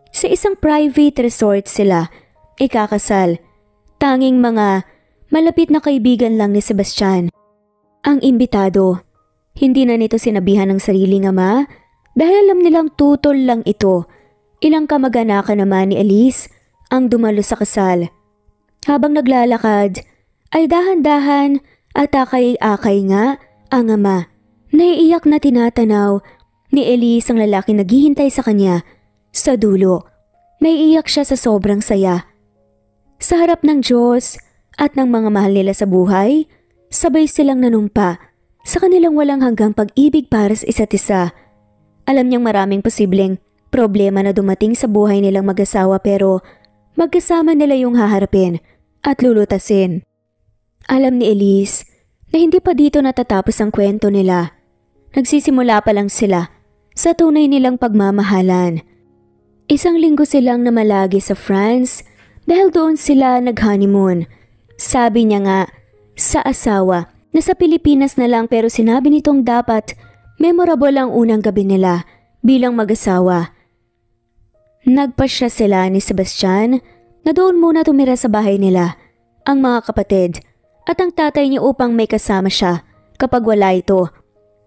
Sa isang private resort sila ikakasal. Tanging mga malapit na kaibigan lang ni Sebastian ang imbitado. Hindi na nito sinabihan ng sariling ama dahil alam nilang tutol lang ito. Ilang kamag-anakan naman ni Elise ang dumalo sa kasal. Habang naglalakad ay dahan-dahan at akay-akay nga ang ama. Naiiyak na tinatanaw ni Elise ang lalaki naghihintay sa kanya sa dulo. Naiiyak siya sa sobrang saya. Sa harap ng Diyos at ng mga mahal nila sa buhay, sabay silang nanumpa sa kanilang walang hanggang pag-ibig para sa isa't isa. Alam niyang maraming posibleng problema na dumating sa buhay nilang mag-asawa pero magkasama nila yung haharapin at lulutasin. Alam ni Elise na hindi pa dito natatapos ang kwento nila. Nagsisimula pa lang sila sa tunay nilang pagmamahalan. Isang linggo silang namalagi sa France dahil doon sila nag-honeymoon. Sabi niya nga sa asawa na sa Pilipinas na lang pero sinabi nitong dapat memorable ang unang gabi nila bilang mag-asawa. Nagpasya sila ni Sebastian na doon muna tumira sa bahay nila ang mga kapatid at ang tatay niya upang may kasama siya kapag wala ito.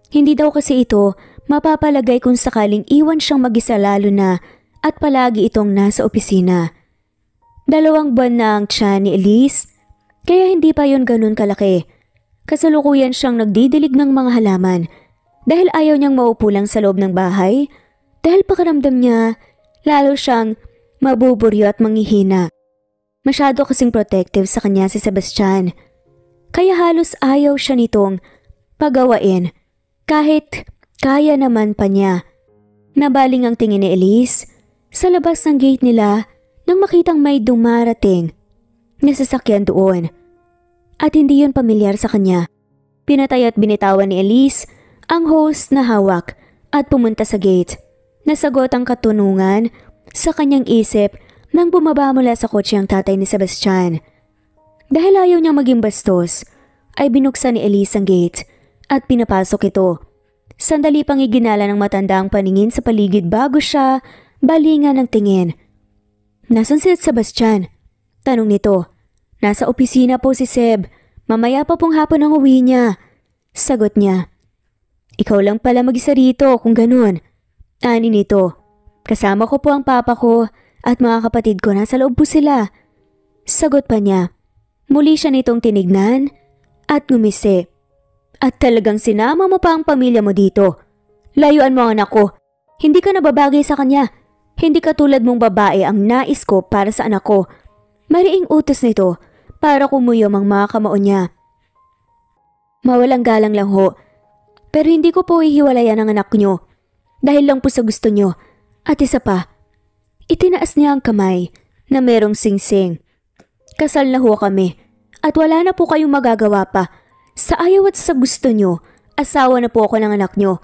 Hindi daw kasi ito Mapapalagay kung sakaling iwan siyang mag-isa lalo na at palagi itong nasa opisina. 2 buwan na ang tiyan ni Elise, kaya hindi pa yon ganun kalaki. Kasalukuyan siyang nagdidilig ng mga halaman dahil ayaw niyang maupo lang sa loob ng bahay dahil pakiramdam niya lalo siyang mabuburyo at manghihina. Masyado kasing protective sa kanya si Sebastian, kaya halos ayaw siya nitong pagawain kahit kaya naman pa niya. Nabaling ang tingin ni Elise sa labas ng gate nila nang makitang may dumarating na sasakyan doon. At hindi yun pamilyar sa kanya. Pinatay at binitawan ni Elise ang hose na hawak at pumunta sa gate. Nasagot ang katunungan sa kanyang isip nang bumaba mula sa kotse ang tatay ni Sebastian. Dahil ayaw niyang maging bastos, ay binuksan ni Elise ang gate at pinapasok ito. Sandali pang iginala ng matanda ang paningin sa paligid bago siya balingan ng tingin. "Nasaan si Sebastian?" tanong nito. "Nasa opisina po si Seb. Mamaya pa pong hapon ang uwi niya," sagot niya. "Ikaw lang pala mag-isa rito kung ganun," ani nito. "Kasama ko po ang papa ko at mga kapatid ko, nasa loob po sila," sagot pa niya. Muli siya nitong tinignan at ngumisi. "At talagang sinama mo pa ang pamilya mo dito. Layuan mo ang anak ko. Hindi ka nababagay sa kanya. Hindi ka tulad mong babae ang nais ko para sa anak ko." Mariing utos nito para kumuyom ang mga kamao niya. "Mawalang galang lang ho. Pero hindi ko po ihiwalayan ang anak niyo. Dahil lang po sa gusto niyo. At isa pa." Itinaas niya ang kamay na merong singsing. "Kasal na ho kami. At wala na po kayong magagawa pa. Sa ayaw at sa gusto niyo, asawa na po ako ng anak niyo.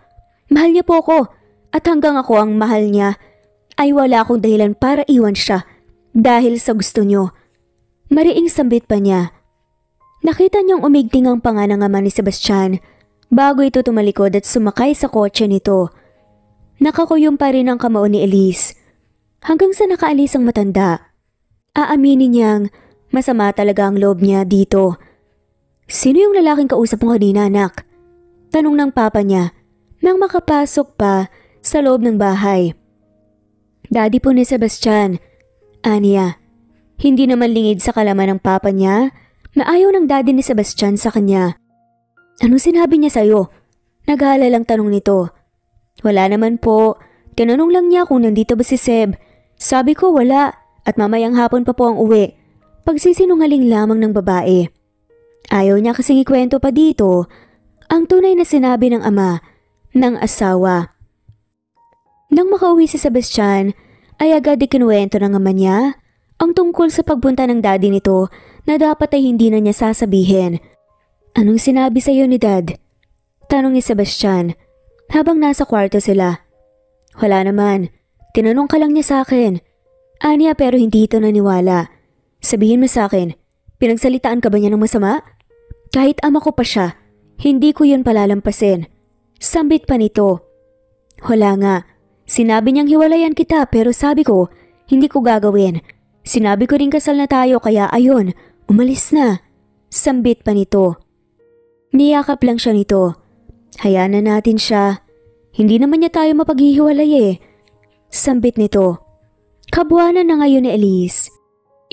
Mahal niya po ako. At hanggang ako ang mahal niya, ay wala akong dahilan para iwan siya. Dahil sa gusto niyo." Mariing sambit pa niya. Nakita niyang umigting ang panga ng ama ni Sebastian bago ito tumalikod at sumakay sa kotse nito. Nakakuyom pa rin ang kamao ni Elise hanggang sa nakaalis ang matanda. Aaminin niyang masama talaga ang loob niya dito. "Sino yung lalaking kausap mo kanina, anak?" tanong ng papa niya nang makapasok pa sa loob ng bahay. "Daddy po ni Sebastian," aniya. Hindi naman lingid sa kalaman ng papa niya na ayaw ng daddy ni Sebastian sa kanya. "Anong sinabi niya sa'yo?" Nag-aalalang tanong nito. "Wala naman po. Tinanong lang niya kung nandito ba si Seb. Sabi ko wala at mamayang hapon pa po ang uwi." Pagsisinungaling lamang ng babae. Ayaw niya kasing ikwento pa dito ang tunay na sinabi ng ama ng asawa. Nang makauwi si Sebastian, ay agad ikinuwento ng ama niya ang tungkol sa pagpunta ng daddy nito na dapat ay hindi na niya sasabihin. "Anong sinabi sa iyo ni Dad?" tanong ni Sebastian habang nasa kwarto sila. "Wala naman. Tinanong ka lang niya sa akin," aniya, pero hindi ito naniwala. "Sabihin mo sa akin, pinagsalitaan ka ba niya ng masama?" "Kahit ama ko pa siya, hindi ko yun palalampasin," sambit pa nito. "Wala nga. Sinabi niyang hiwalayan kita pero sabi ko, hindi ko gagawin. Sinabi ko rin kasal na tayo kaya ayun, umalis na," sambit pa nito. Niyakap lang siya nito. "Hayaan na natin siya. Hindi naman niya tayo mapaghihiwalay eh," sambit nito. Kabuwanan na ngayon ni Elise.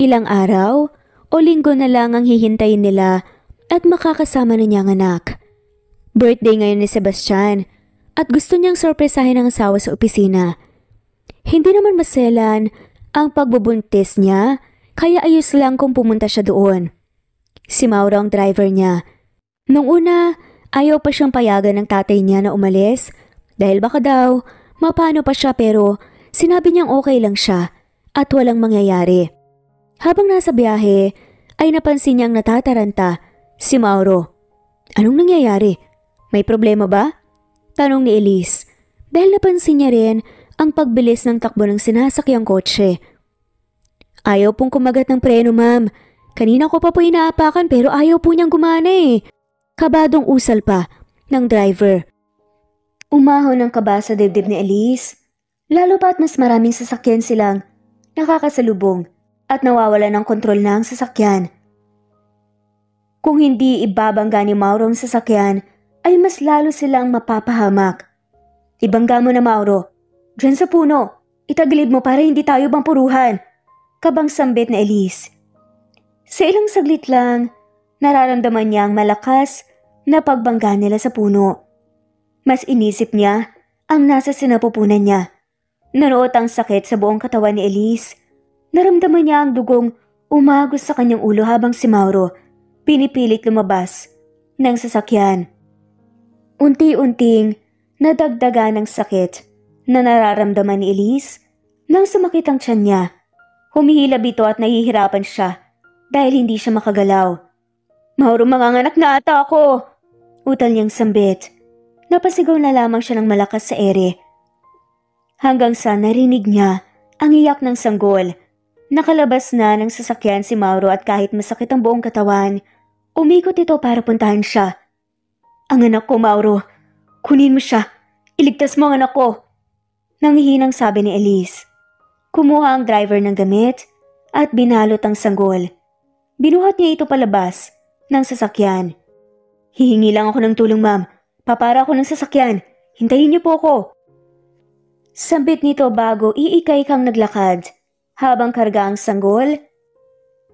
Ilang araw o linggo na lang ang hihintayin nila at makakasama na niya ang anak. Birthday ngayon ni Sebastian at gusto niyang sorpresahin ang asawa sa opisina. Hindi naman maselan ang pagbubuntis niya, kaya ayos lang kung pumunta siya doon. Si Mauro ang driver niya. Nung una, ayaw pa siyang payagan ng tatay niya na umalis dahil baka daw mapano pa siya, pero sinabi niyang okay lang siya at walang mangyayari. Habang nasa biyahe, ay napansin niyang natataranta si Mauro. "Anong nangyayari? May problema ba?" tanong ni Elise dahil napansin niya rin ang pagbilis ng takbo ng sinasakyang kotse. "Ayaw pong kumagat ng preno, ma'am. Kanina ko pa po inaapakan pero ayaw po niyang gumana eh." Kabadong usal pa ng driver. Umahon ang kaba sa dibdib ni Elise, lalo pa't mas maraming sasakyan silang nakakasalubong at nawawala ng kontrol na ang sasakyan. Kung hindi ibabangga ni Mauro ang sasakyan, ay mas lalo silang mapapahamak. Ibangga mo na, Mauro. Diyan sa puno. Itagilid mo para hindi tayo bampuruhan. Kabang sambit na Elise. Sa ilang saglit lang, nararamdaman niya ang malakas na pagbangga nila sa puno. Mas inisip niya ang nasa sinapupunan niya. Nanuot ang sakit sa buong katawan ni Elise. Naramdaman niya ang dugong umagos sa kanyang ulo habang si Mauro pinipilit lumabas ng sasakyan. Unti-unting nadagdagan ng sakit na nararamdaman ni Elise nang sumakit ang tiyan niya. Humihilab ito at nahihirapan siya dahil hindi siya makagalaw. Mauro, manganganak na ata ako! Utal niyang sambit. Napasigaw na lamang siya ng malakas sa ere. Hanggang sa narinig niya ang iyak ng sanggol. Nakalabas na ng sasakyan si Mauro at kahit masakit ang buong katawan, umikot ito para puntahan siya. Ang anak ko, Mauro. Kunin mo siya. Iligtas mo ang anak ko. Nanghihinang sabi ni Elise. Kumuha ang driver ng damit at binalot ang sanggol. Binuhat niya ito palabas ng sasakyan. Hihingi lang ako ng tulong, ma'am. Papara ako ng sasakyan. Hintayin niyo po ako. Sambit nito bago iikay kang naglakad. Habang karga ang sanggol,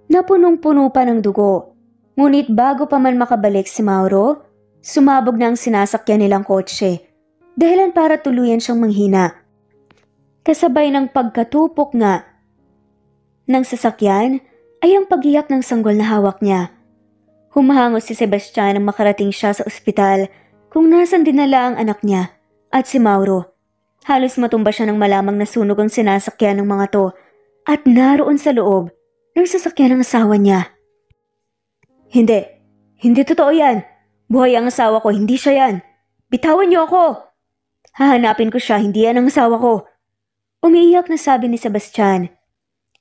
napunong-puno pa ng dugo. Ngunit bago pa man makabalik si Mauro, sumabog na ang sinasakyan nilang kotse. Dahilan para tuluyan siyang manghina. Kasabay ng pagkatupok nga ng sasakyan ay ang pagiyak ng sanggol na hawak niya. Humahangos si Sebastian nang makarating siya sa ospital kung nasan dinala ang anak niya at si Mauro. Halos matumba siya nang malamang nasunog ang sinasakyan ng mga to. At naroon sa loob ng sasakyan ng asawa niya. Hindi totoo yan. Buhay ang asawa ko, hindi siya yan. Bitawan niyo ako. Hahanapin ko siya, hindi yan ang asawa ko. Umiiyak na sabi ni Sebastian.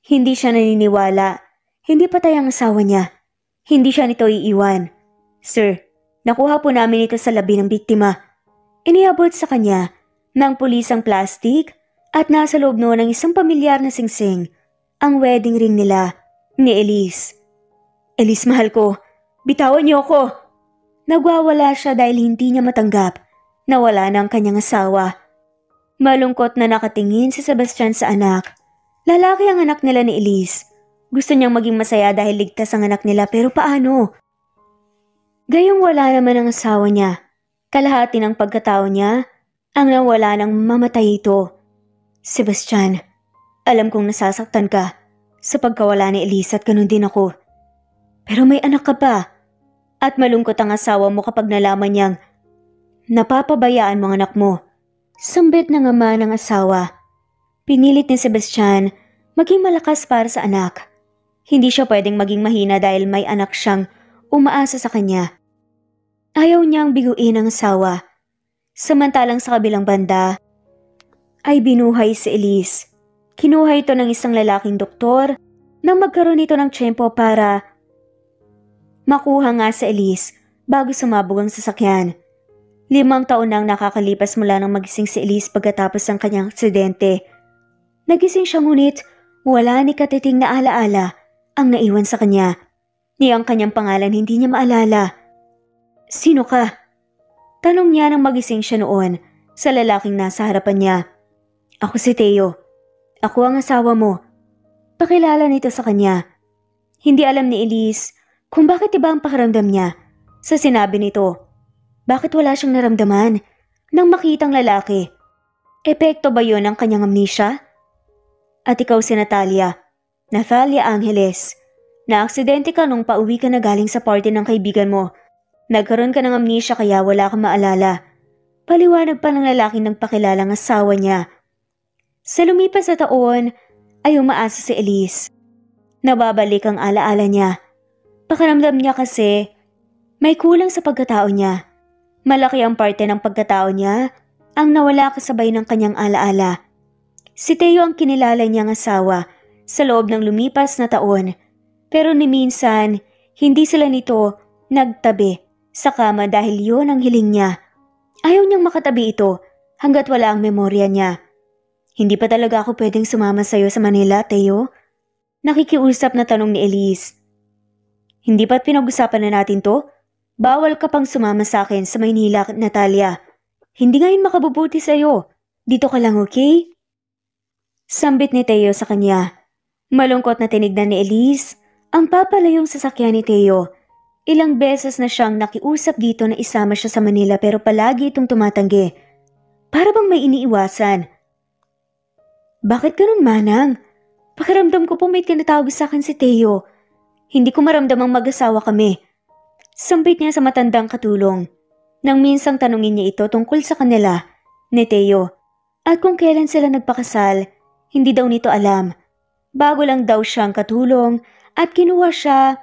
Hindi siya naniniwala. Hindi patay ang asawa niya. Hindi siya nito iiwan. Sir, nakuha po namin ito sa labi ng biktima. Iniabot sa kanya ng pulis ang plastic at nasa loob noon ng isang pamilyar na singsing, ang wedding ring nila ni Elise. Elise, mahal ko, bitawan niyo ako. Nagwawala siya dahil hindi niya matanggap na wala na ang kanyang asawa. Malungkot na nakatingin si Sebastian sa anak. Lalaki ang anak nila ni Elise. Gusto niyang maging masaya dahil ligtas ang anak nila, pero paano? Gayong wala naman ang asawa niya. Kalahati ng pagkatao niya ang nawala nang mamatay ito. Sebastian, alam kong nasasaktan ka sa pagkawala ni Elise at ganun din ako. Pero may anak ka pa. At malungkot ang asawa mo kapag nalaman niyang napapabayaan mo ang anak mo. Sambit ng ama ng asawa. Pinilit ni Sebastian maging malakas para sa anak. Hindi siya pwedeng maging mahina dahil may anak siyang umaasa sa kanya. Ayaw niyang biguin ang asawa. Samantalang sa kabilang banda, ay binuhay si Elise. Kinuha ito ng isang lalaking doktor nang magkaroon ito ng tiyempo para makuha nga si Elise bago sumabog ang sasakyan. 5 taon nang nakakalipas mula nang magising si Elise pagkatapos ng kanyang aksidente. Nagising siya ngunit wala ni katiting na alaala ang naiwan sa kanya. Ni ang kanyang pangalan hindi niya maalala. Sino ka? Tanong niya nang magising siya noon sa lalaking nasa harapan niya. Ako si Teo. Ako ang asawa mo. Pakilala nito sa kanya. Hindi alam ni Elise kung bakit iba ang pakiramdam niya sa sinabi nito. Bakit wala siyang naramdaman nang makitang lalaki? Epekto ba yon ng kanyang amnesia? At ikaw si Natalia Angeles. Na-aksidente ka nung pauwi ka na galing sa party ng kaibigan mo. Nagkaroon ka ng amnesia kaya wala kang maalala. Paliwanag pa ng lalaking nagpakilalang asawa niya. Sa lumipas na taon ay umaasa si Elise. Nababalik ang alaala niya. Pakiramdam niya kasi may kulang sa pagkatao niya. Malaki ang parte ng pagkatao niya ang nawala kasabay ng kanyang alaala. Si Teo ang kinilala niyang asawa sa loob ng lumipas na taon. Pero ni minsan, hindi sila nito nagtabi sa kama dahil yon ang hiling niya. Ayaw niyang makatabi ito hanggat wala ang memorya niya. Hindi pa talaga ako pwedeng sumama sa'yo sa Manila, Teo? Nakikiusap na tanong ni Elise. Hindi ba't pinag-usapan na natin to? Bawal ka pang sumama sa akin sa Maynila, Natalia. Hindi ngayon makabubuti sa'yo. Dito ka lang, okay? Sambit ni Teo sa kanya. Malungkot na tinignan ni Elise ang papalayong sasakyan ni Teo. Ilang beses na siyang nakiusap dito na isama siya sa Manila pero palagi itong tumatanggi. Para bang may iniiwasan. Bakit ganun, Manang? Pakiramdam ko po may tinatawag sa akin si Teo. Hindi ko maramdamang mag-asawa kami. Sambit niya sa matandang katulong. Nang minsang tanungin niya ito tungkol sa kanila, ni Teo. At kung kailan sila nagpakasal, hindi daw nito alam. Bago lang daw siyang katulong at kinuha siya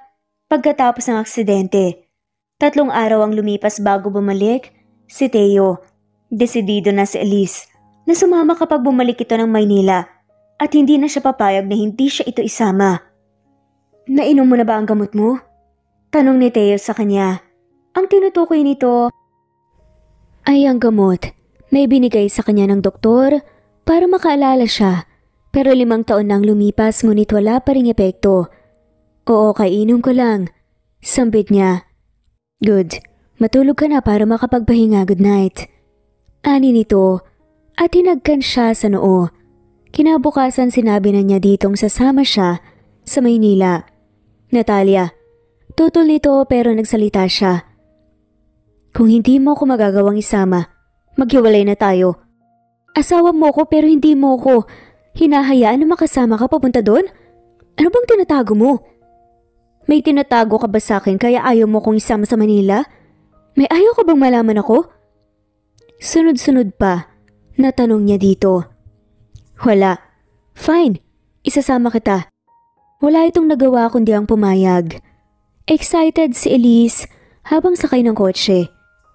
pagkatapos ng aksidente. 3 araw ang lumipas bago bumalik si Teo. Desidido na si Elise na sumama kapag bumalik ito ng Maynila at hindi na siya papayag na hindi siya ito isama. Nainom mo na ba ang gamot mo? Tanong ni Teo sa kanya. Ang tinutukoy nito ay ang gamot na ibinigay sa kanya ng doktor para makaalala siya. Pero 5 taon nang lumipas ngunit wala pa ring epekto. Oo, kainom ko lang. Sambit niya. Good. Matulog ka na para makapagpahinga. Good night. Ani nito at hinagkan siya sa noo. Kinabukasan sinabi na niya ditong sasama siya sa Maynila. Natalia, tutol nito pero nagsalita siya. Kung hindi mo ako magagawang isama, maghiwalay na tayo. Asawa mo ko pero hindi mo ko hinahayaan na makasama ka papunta doon? Ano bang tinatago mo? May tinatago ka ba sa akin kaya ayaw mo kong isama sa Manila? May ayaw ka bang malaman ako? Sunod-sunod pa, natanong niya dito. Wala. Fine, isasama kita. Wala itong nagawa kundi ang pumayag. Excited si Elise habang sakay ng kotse.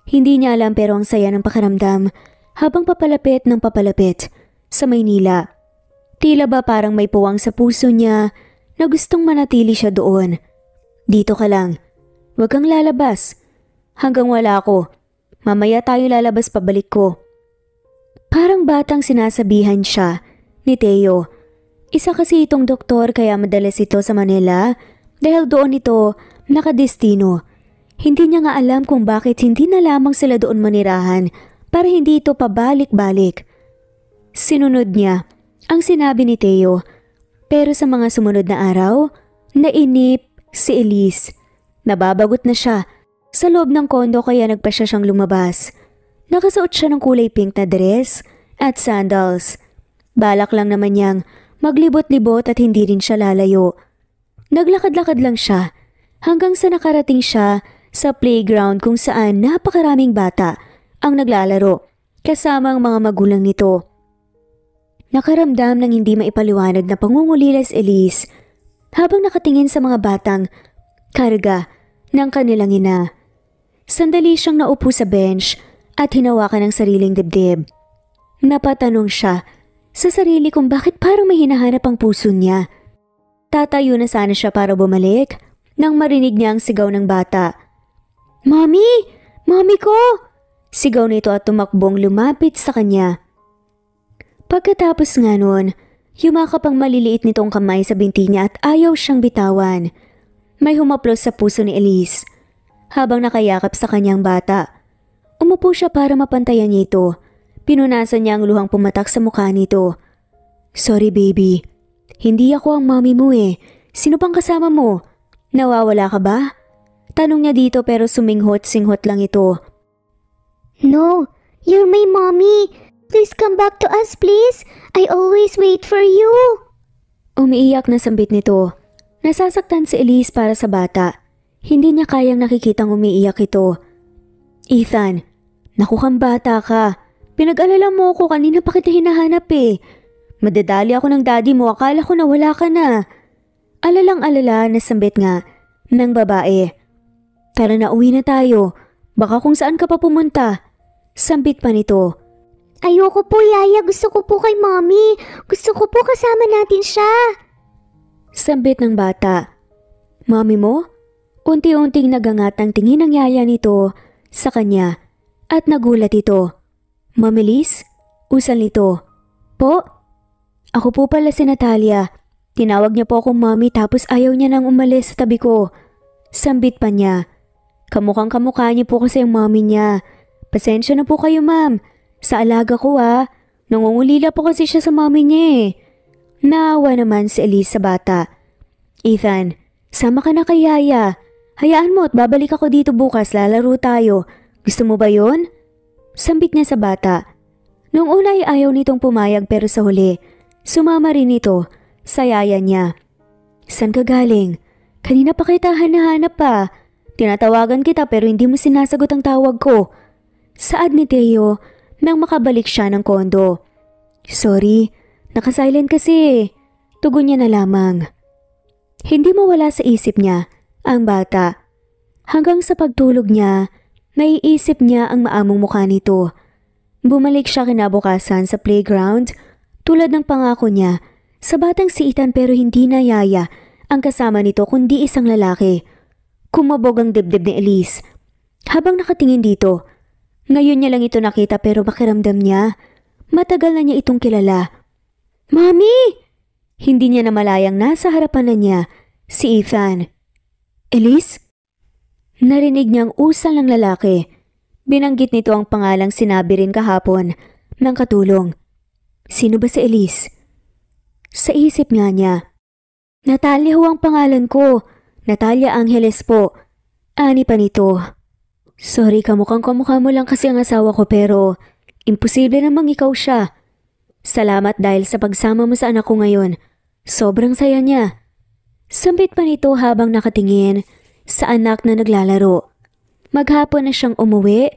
Hindi niya alam pero ang saya ng pakiramdam habang papalapit ng papalapit sa Maynila. Tila ba parang may puwang sa puso niya na gustong manatili siya doon. Dito ka lang. Huwag kang lalabas. Hanggang wala ako. Mamaya tayo lalabas pabalik ko. Parang batang sinasabihan siya ni Teo. Isa kasi itong doktor kaya madalas ito sa Manila dahil doon ito nakadestino. Hindi niya nga alam kung bakit hindi na lamang sila doon manirahan para hindi ito pabalik-balik. Sinunod niya ang sinabi ni Teo pero sa mga sumunod na araw, nainip si Elise. Nababagot na siya sa loob ng kondo kaya nagpa siya siyang lumabas. Nakasuot siya ng kulay pink na dress at sandals. Balak lang naman niyang maglibot-libot at hindi rin siya lalayo. Naglakad-lakad lang siya hanggang sa nakarating siya sa playground kung saan napakaraming bata ang naglalaro kasama ang mga magulang nito. Nakaramdam ng hindi maipaliwanag na pangungulilas Elise habang nakatingin sa mga batang karga ng kanilang ina. Sandali siyang naupo sa bench at hinawakan ang sariling dibdib. Napatanong siya sa sarili kung bakit parang may hinahanap ang puso niya. Tatayo na sana siya para bumalik nang marinig niya ang sigaw ng bata. Mami! Mami ko! Sigaw nito at tumakbong lumapit sa kanya. Pagkatapos nga nun, yumakap ang maliliit nitong kamay sa binti niya at ayaw siyang bitawan. May humaplos sa puso ni Elise habang nakayakap sa kanyang bata. Umupo siya para mapantayan niya ito. Pinunasan niya ang luhang pumatak sa mukha nito. Sorry baby, hindi ako ang mommy mo eh. Sino pang kasama mo? Nawawala ka ba? Tanong niya dito pero suminghot-singhot lang ito. No, you're my mommy. Please come back to us, please. I always wait for you. Umiiyak na sambit nito. Nasasaktan si Elise para sa bata. Hindi niya kayang nakikitang umiiyak ito. Ethan, naku kang bata ka. Pinag-alala mo ako kanina pa kita hinahanap eh. Madadali ako ng daddy mo, akala ko na wala ka na. Alalang-alala na sambit nga ng babae. Tara na uwi na tayo. Baka kung saan ka pa pumunta. Sambit pa nito. Ayoko po, Yaya. Gusto ko po kay mommy. Gusto ko po kasama natin siya. Sambit ng bata. Mommy mo? Unti-unting nagangat ang tingin ng yaya nito sa kanya at nagulat ito. Mami Liz? Usal nito. Po? Ako po pala si Natalia. Tinawag niya po akong mommy tapos ayaw niya nang umalis sa tabi ko. Sambit pa niya. Kamukhang kamukha niya po kasi ang mommy niya. Pasensya na po kayo ma'am. Sa alaga ko Nangungulila po kasi siya sa mami niya eh. Naawa naman si Elise sa bata. Ethan, sama ka na kay Yaya. Hayaan mo at babalik ako dito bukas, lalaro tayo. Gusto mo ba yon? Sambit niya sa bata. Noong una ay ayaw nitong pumayag pero sa huli, sumama rin ito sa yaya niya. San ka galing? Kanina pa kita hanahanap pa. Tinatawagan kita pero hindi mo sinasagot ang tawag ko. Saad ni Teo nang makabalik siya ng kondo. Sorry, nakasilent kasi. Tugon niya na lamang. Hindi mawala sa isip niya ang bata. Hanggang sa pagtulog niya, naiisip niya ang maamong mukha nito. Bumalik siya kinabukasan sa playground tulad ng pangako niya sa batang si Ethan pero hindi na Yaya ang kasama nito kundi isang lalaki. Kumabog ang dibdib ni Elise. Habang nakatingin dito, ngayon niya lang ito nakita pero pakiramdam niya, matagal na niya itong kilala. Mami! Hindi niya namalayang nasa harapan na niya si Ethan. Elise? Narinig niyang usal ng lalaki. Binanggit nito ang pangalang sinabi rin kahapon ng katulong. Sino ba si Elise? Sa isip niya, Natalia ho ang pangalan ko. Natalia Angeles po. Ani pa nito. Sorry, kamukha mo lang kasi ang asawa ko pero imposible namang ikaw siya. Salamat dahil sa pagsama mo sa anak ko ngayon. Sobrang saya niya. Sambit pa nito habang nakatingin sa anak na naglalaro. Maghapon na siyang umuwi.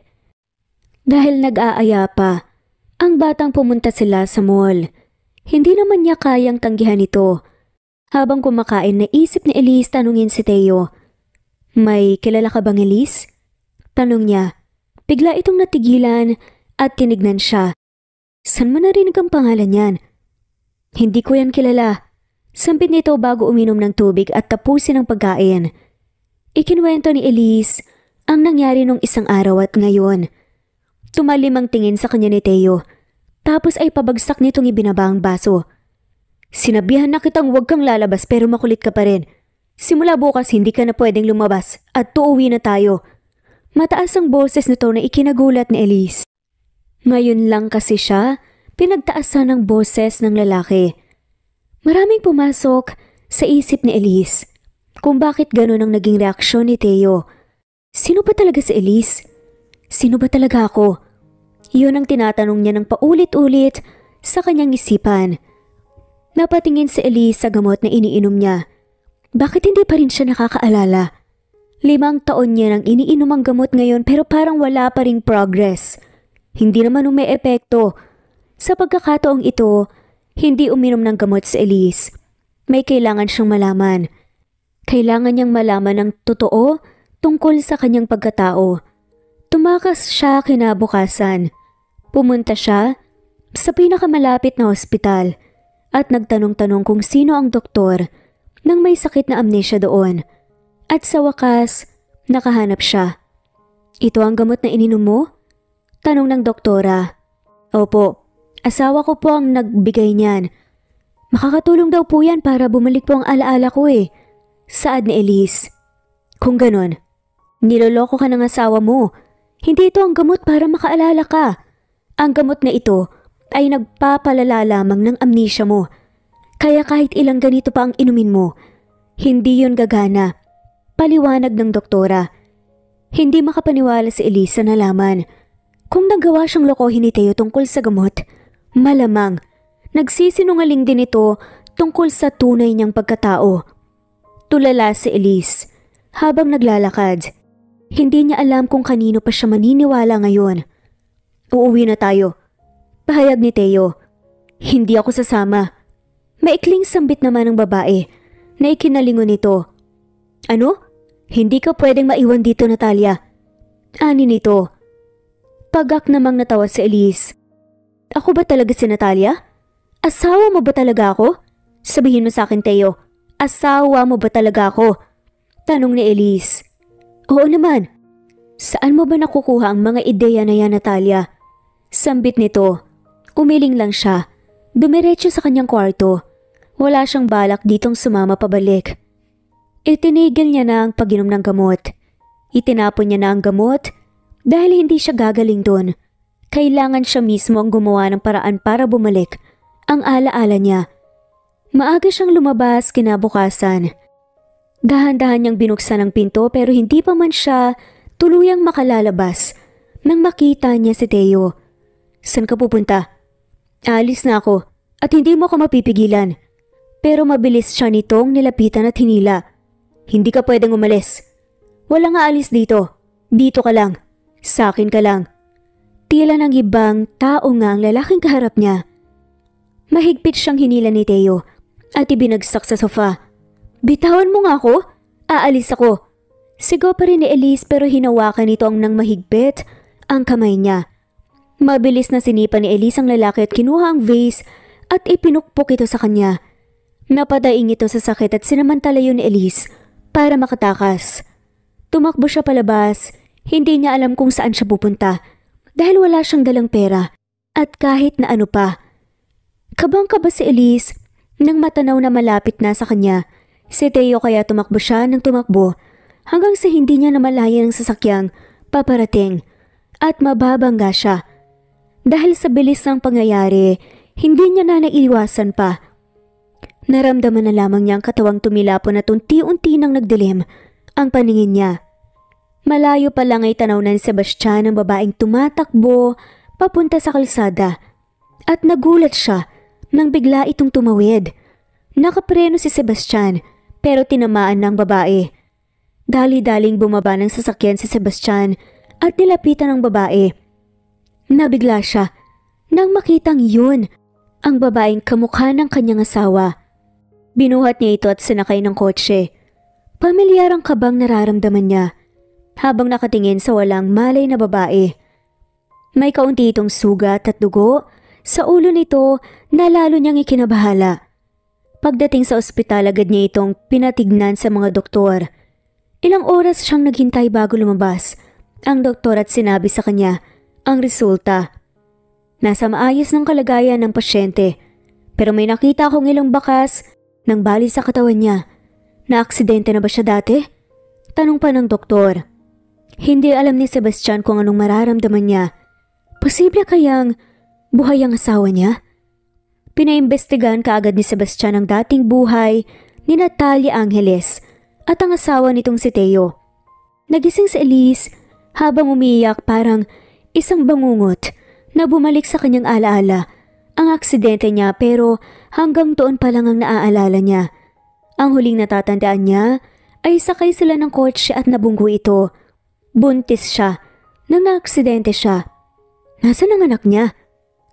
Dahil nag-aaya pa, ang batang pumunta sila sa mall. Hindi naman niya kayang tanggihan ito. Habang kumakain, naisip ni Elise tanungin si Teo. May kilala ka bang Elise? Tanong niya. Bigla itong natigilan at tinignan siya. San mo narinig ang pangalan niyan? Hindi ko yan kilala. Sampit nito bago uminom ng tubig at tapusin ang pagkain. Ikinuwento ni Elise ang nangyari nung isang araw at ngayon. Tumalim ang tingin sa kanya ni Teo. Tapos ay pabagsak nitong ibinaba ang baso. Sinabihan na kitang huwag kang lalabas pero makulit ka pa rin. Simula bukas hindi ka na pwedeng lumabas at tuuwi na tayo. Mataas ang boses nito na ikinagulat ni Elise. Ngayon lang kasi siya pinagtaasan ng boses ng lalaki. Maraming pumasok sa isip ni Elise kung bakit gano'n ang naging reaksyon ni Teo. Sino ba talaga si Elise? Sino ba talaga ako? Yun ang tinatanong niya ng paulit-ulit sa kanyang isipan. Napatingin si Elise sa gamot na iniinom niya. Bakit hindi pa rin siya nakakaalala? 5 taon niya nang iniinom ang gamot ngayon pero parang wala pa ring progress. Hindi naman may epekto. Sa pagkakataong ito, hindi uminom ng gamot si Elise. May kailangan siyang malaman. Kailangan niyang malaman ng totoo tungkol sa kanyang pagkatao. Tumakas siya kinabukasan. Pumunta siya sa pinakamalapit na ospital at nagtanong-tanong kung sino ang doktor nang may sakit na amnesia doon. At sa wakas, nakahanap siya. Ito ang gamot na ininom mo? Tanong ng doktora. Opo, asawa ko po ang nagbigay niyan. Makakatulong daw po yan para bumalik po ang alaala ko eh. Saad ni Elise. Kung ganon, niloloko ka ng asawa mo. Hindi ito ang gamot para makaalala ka. Ang gamot na ito ay nagpapalala lamang ng amnesia mo. Kaya kahit ilang ganito pa ang inumin mo, hindi yun gagana. Paliwanag ng doktora. Hindi makapaniwala si Elise na nalaman. Kung nagawa siyang lokohin ni Teo tungkol sa gamot, malamang nagsisinungaling din ito tungkol sa tunay niyang pagkatao. Tulala si Elise habang naglalakad. Hindi niya alam kung kanino pa siya maniniwala ngayon. Uuwi na tayo. Pahayag ni Teo. Hindi ako sasama. Maikling sambit naman ng babae na ikinalingon nito. Ano? Hindi ka pwedeng maiwan dito, Natalia. Ani nito. Pagak namang natawa si Elise. Ako ba talaga si Natalia? Asawa mo ba talaga ako? Sabihin mo sa akin, Teo. Asawa mo ba talaga ako? Tanong ni Elise. Oo naman. Saan mo ba nakukuha ang mga ideya na yan, Natalia? Sambit nito. Umiling lang siya. Dumiretso sa kanyang kwarto. Wala siyang balak ditong sumama pabalik. Itinigil niya na ang pag-inom ng gamot. Itinapon niya na ang gamot Dahil hindi siya gagaling doon, kailangan siya mismo ang gumawa ng paraan para bumalik ang alaala niya. Maaga siyang lumabas kinabukasan. Dahan-dahan niyang binuksan ang pinto pero hindi pa man siya tuluyang makalalabas nang makita niya si Teo. "Saan ka pupunta?" "Alis na ako at hindi mo ako mapipigilan." Pero mabilis siya nitong nilapitan at hinila. "Hindi ka pwedeng umalis. Walang aalis dito. Dito ka lang. Sa akin ka lang." Tila ng ibang tao nga ang lalaking kaharap niya. Mahigpit siyang hinila ni Teo at ibinagsak sa sofa. "Bitawan mo nga ako. Aalis ako." Sigaw pa rin ni Elise pero hinawakan nito ang nang mahigpit ang kamay niya. Mabilis na sinipa ni Elise ang lalaki at kinuha ang vase at ipinukpok ito sa kanya. Napadaing ito sa sakit at sinamantala yun ni Elise para makatakas. Tumakbo siya palabas, hindi niya alam kung saan siya pupunta dahil wala siyang dalang pera at kahit na ano pa. Kabang-kaba si Elise nang matanaw na malapit na sa kanya si Teo kaya tumakbo siya ng tumakbo hanggang sa hindi niya namalayan ang sasakyang paparating at mababangga siya. Dahil sa bilis ng pangyayari, hindi niya na naiiwasan pa. Naramdaman na lamang niya ang katawang tumilapon at unti-unti nang nagdilim ang paningin niya. Malayo pa lang ay tanaw na ni Sebastian ang babaeng tumatakbo papunta sa kalsada at nagulat siya nang bigla itong tumawid. Nakapreno si Sebastian pero tinamaan ng babae. Dali-daling bumaba ng sasakyan si Sebastian at nilapitan ang babae. Nabigla siya nang makitang yun ang babaeng kamukha ng kanyang asawa. Binuhat niya ito at sinakay ng kotse. Pamilyar ang kabang nararamdaman niya habang nakatingin sa walang malay na babae. May kaunti itong sugat at dugo sa ulo nito na lalo niyang ikinabahala. Pagdating sa ospital agad niya itong pinatignan sa mga doktor. Ilang oras siyang naghintay bago lumabas ang doktor at sinabi sa kanya ang resulta. Nasa maayos ng kalagayan ng pasyente pero may nakita akong ilang bakas ng bali sa katawan niya. "Na-aksidente na ba siya dati?" tanong pa ng doktor. Hindi alam ni Sebastian kung anong mararamdaman niya. Posible kayang buhay ang asawa niya? Pinaimbestigahan kaagad ni Sebastian ang dating buhay ni Natalia Angeles at ang asawa nitong si Teo. Nagising si Elise habang umiiyak parang isang bangungot na bumalik sa kanyang alaala ang aksidente niya pero hanggang doon pa lang ang naaalala niya. Ang huling natatandaan niya ay sakay sila ng kotse at nabunggo ito. Buntis siya nang naaksidente siya. Nasaan ang anak niya?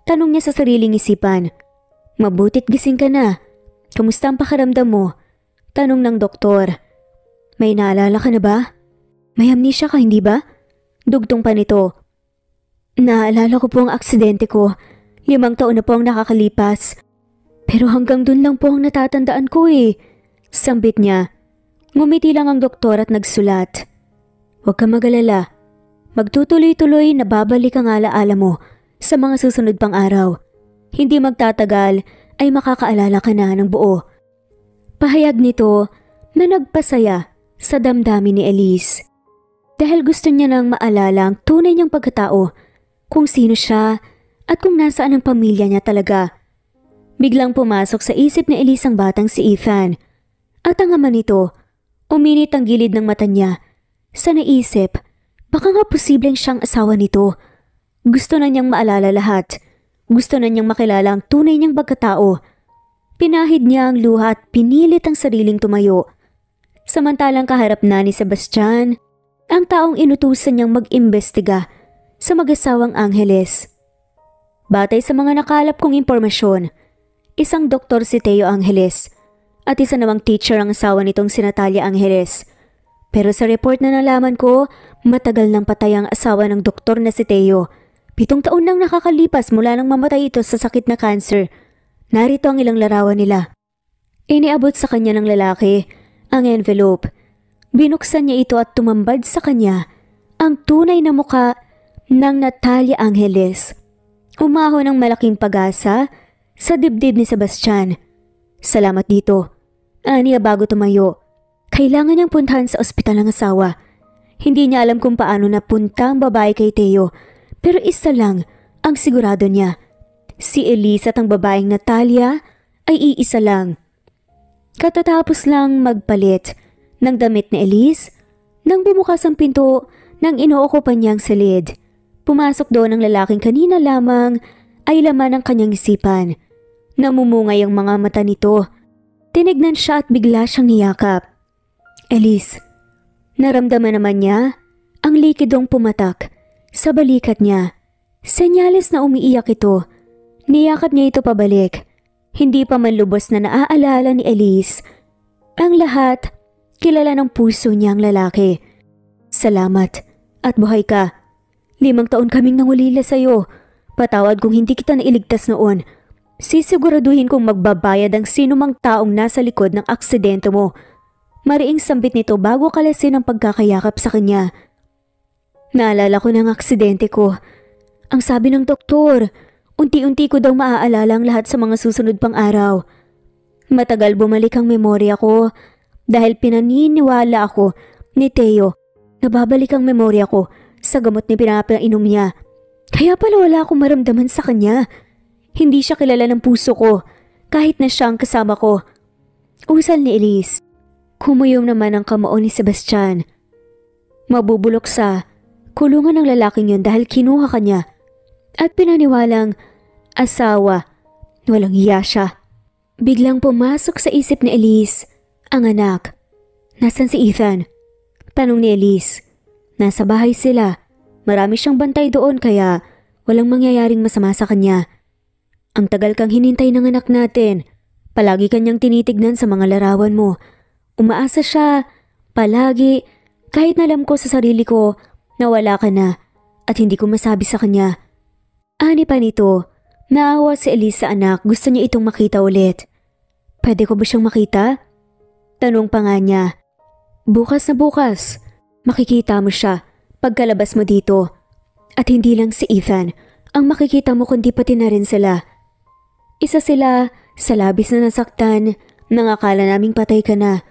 Tanong niya sa sariling isipan. "Mabutit gising ka na. Kamusta ang pakiramdam mo?" tanong ng doktor. "May naalala ka na ba? May amnesia ka, hindi ba?" dugtong pa nito. "Naalala ko po ang aksidente ko. 5 taon na po ang nakakalipas. Pero hanggang dun lang po ang natatandaan ko eh." Sambit niya. Ngumiti lang ang doktor at nagsulat. "Huwag ka magalala. Magtutuloy-tuloy na babalik ang alaala mo sa mga susunod pang araw. Hindi magtatagal ay makakaalala ka na ng buo." Pahayag nito na nagpasaya sa damdamin ni Elise. Dahil gusto niya nang maalala ang tunay niyang pagkatao, kung sino siya at kung nasaan ang pamilya niya talaga. Biglang pumasok sa isip ni Elise ang batang si Ethan. At ang ama nito, uminit ang gilid ng mata niya. Sa naisip, baka nga posibleng siyang asawa nito. Gusto na niyang maalala lahat. Gusto na niyang makilala ang tunay niyang pagkatao. Pinahid niya ang luha at pinilit ang sariling tumayo. Samantalang kaharap na ni Sebastian, ang taong inutusan niyang mag-imbestiga sa mag-asawang Angeles. Batay sa mga nakalap kong impormasyon, isang doktor si Teo Angeles at isa namang teacher ang asawa nitong si Natalia Angeles. Pero sa report na nalaman ko, matagal nang patay ang asawa ng doktor na si Teo. 7 taon nang nakakalipas mula nang mamatay ito sa sakit na cancer. Narito ang ilang larawan nila. Iniabot sa kanya ng lalaki ang envelope. Binuksan niya ito at tumambad sa kanya ang tunay na muka ng Natalia Angeles. Umahon ng malaking pag-asa sa dibdib ni Sebastian. "Salamat dito." Aniya bago tumayo. Kailangan niyang puntahan sa ospital ng asawa. Hindi niya alam kung paano napunta ang babae kay Theo, pero isa lang ang sigurado niya. Si Elise at ang babaeng Natalia ay iisa lang. Katatapos lang magpalit ng damit ni Elise, nang bumukas ang pinto ng inuukupan niyang silid. Pumasok doon ang lalaking kanina lamang ay laman ng kanyang isipan. Namumungay ang mga mata nito. Tinignan siya at bigla siyang niyakap. Elise. Naramdaman naman niya ang likidong pumatak sa balikat niya. Senyales na umiiyak ito. Niyakap niya ito pabalik. Hindi pa man lubos na naaalala ni Elise ang lahat. Kilala ng puso niya ang lalaki. Salamat at buhay ka. 5 taon kaming nangulila sa'yo. Patawad kung hindi kita nailigtas noon. Sisiguraduhin kong magbabayad ang sinumang taong nasa likod ng aksidente mo. Mariing sambit nito bago kalasin ang pagkakayakap sa kanya. Naalala ko ng aksidente ko. Ang sabi ng doktor, unti-unti ko daw maaalala ang lahat sa mga susunod pang araw. Matagal bumalik ang memorya ko dahil pinaniniwala ako ni Theo na babalik ang memorya ko sa gamot na pinapainom niya. Kaya pala wala akong maramdaman sa kanya. Hindi siya kilala ng puso ko kahit na siya ang kasama ko. Usal ni Elise. Kumuyom naman ang kamao ni Sebastian. Mabubulok sa kulungan ng lalaking yun dahil kinuha ka niya at pinaniwalang asawa. Walang hiya siya. Biglang pumasok sa isip ni Elise ang anak. Nasaan si Ethan? Tanong ni Elise. Nasa bahay sila. Marami siyang bantay doon kaya walang mangyayaring masama sa kanya. Ang tagal kang hinintay ng anak natin. Palagi kanyang tinitignan sa mga larawan mo. Umaasa siya, palagi, kahit nalam ko sa sarili ko na wala ka na at hindi ko masabi sa kanya. Ani pa nito, naawa si Elise sa anak, gusto niya itong makita ulit. Pwede ko ba siyang makita? Tanong pa nga niya. Bukas na bukas, makikita mo siya pagkalabas mo dito. At hindi lang si Ethan ang makikita mo kundi pati na rin sila. Isa sila sa labis na nasaktan nang akala naming patay ka na.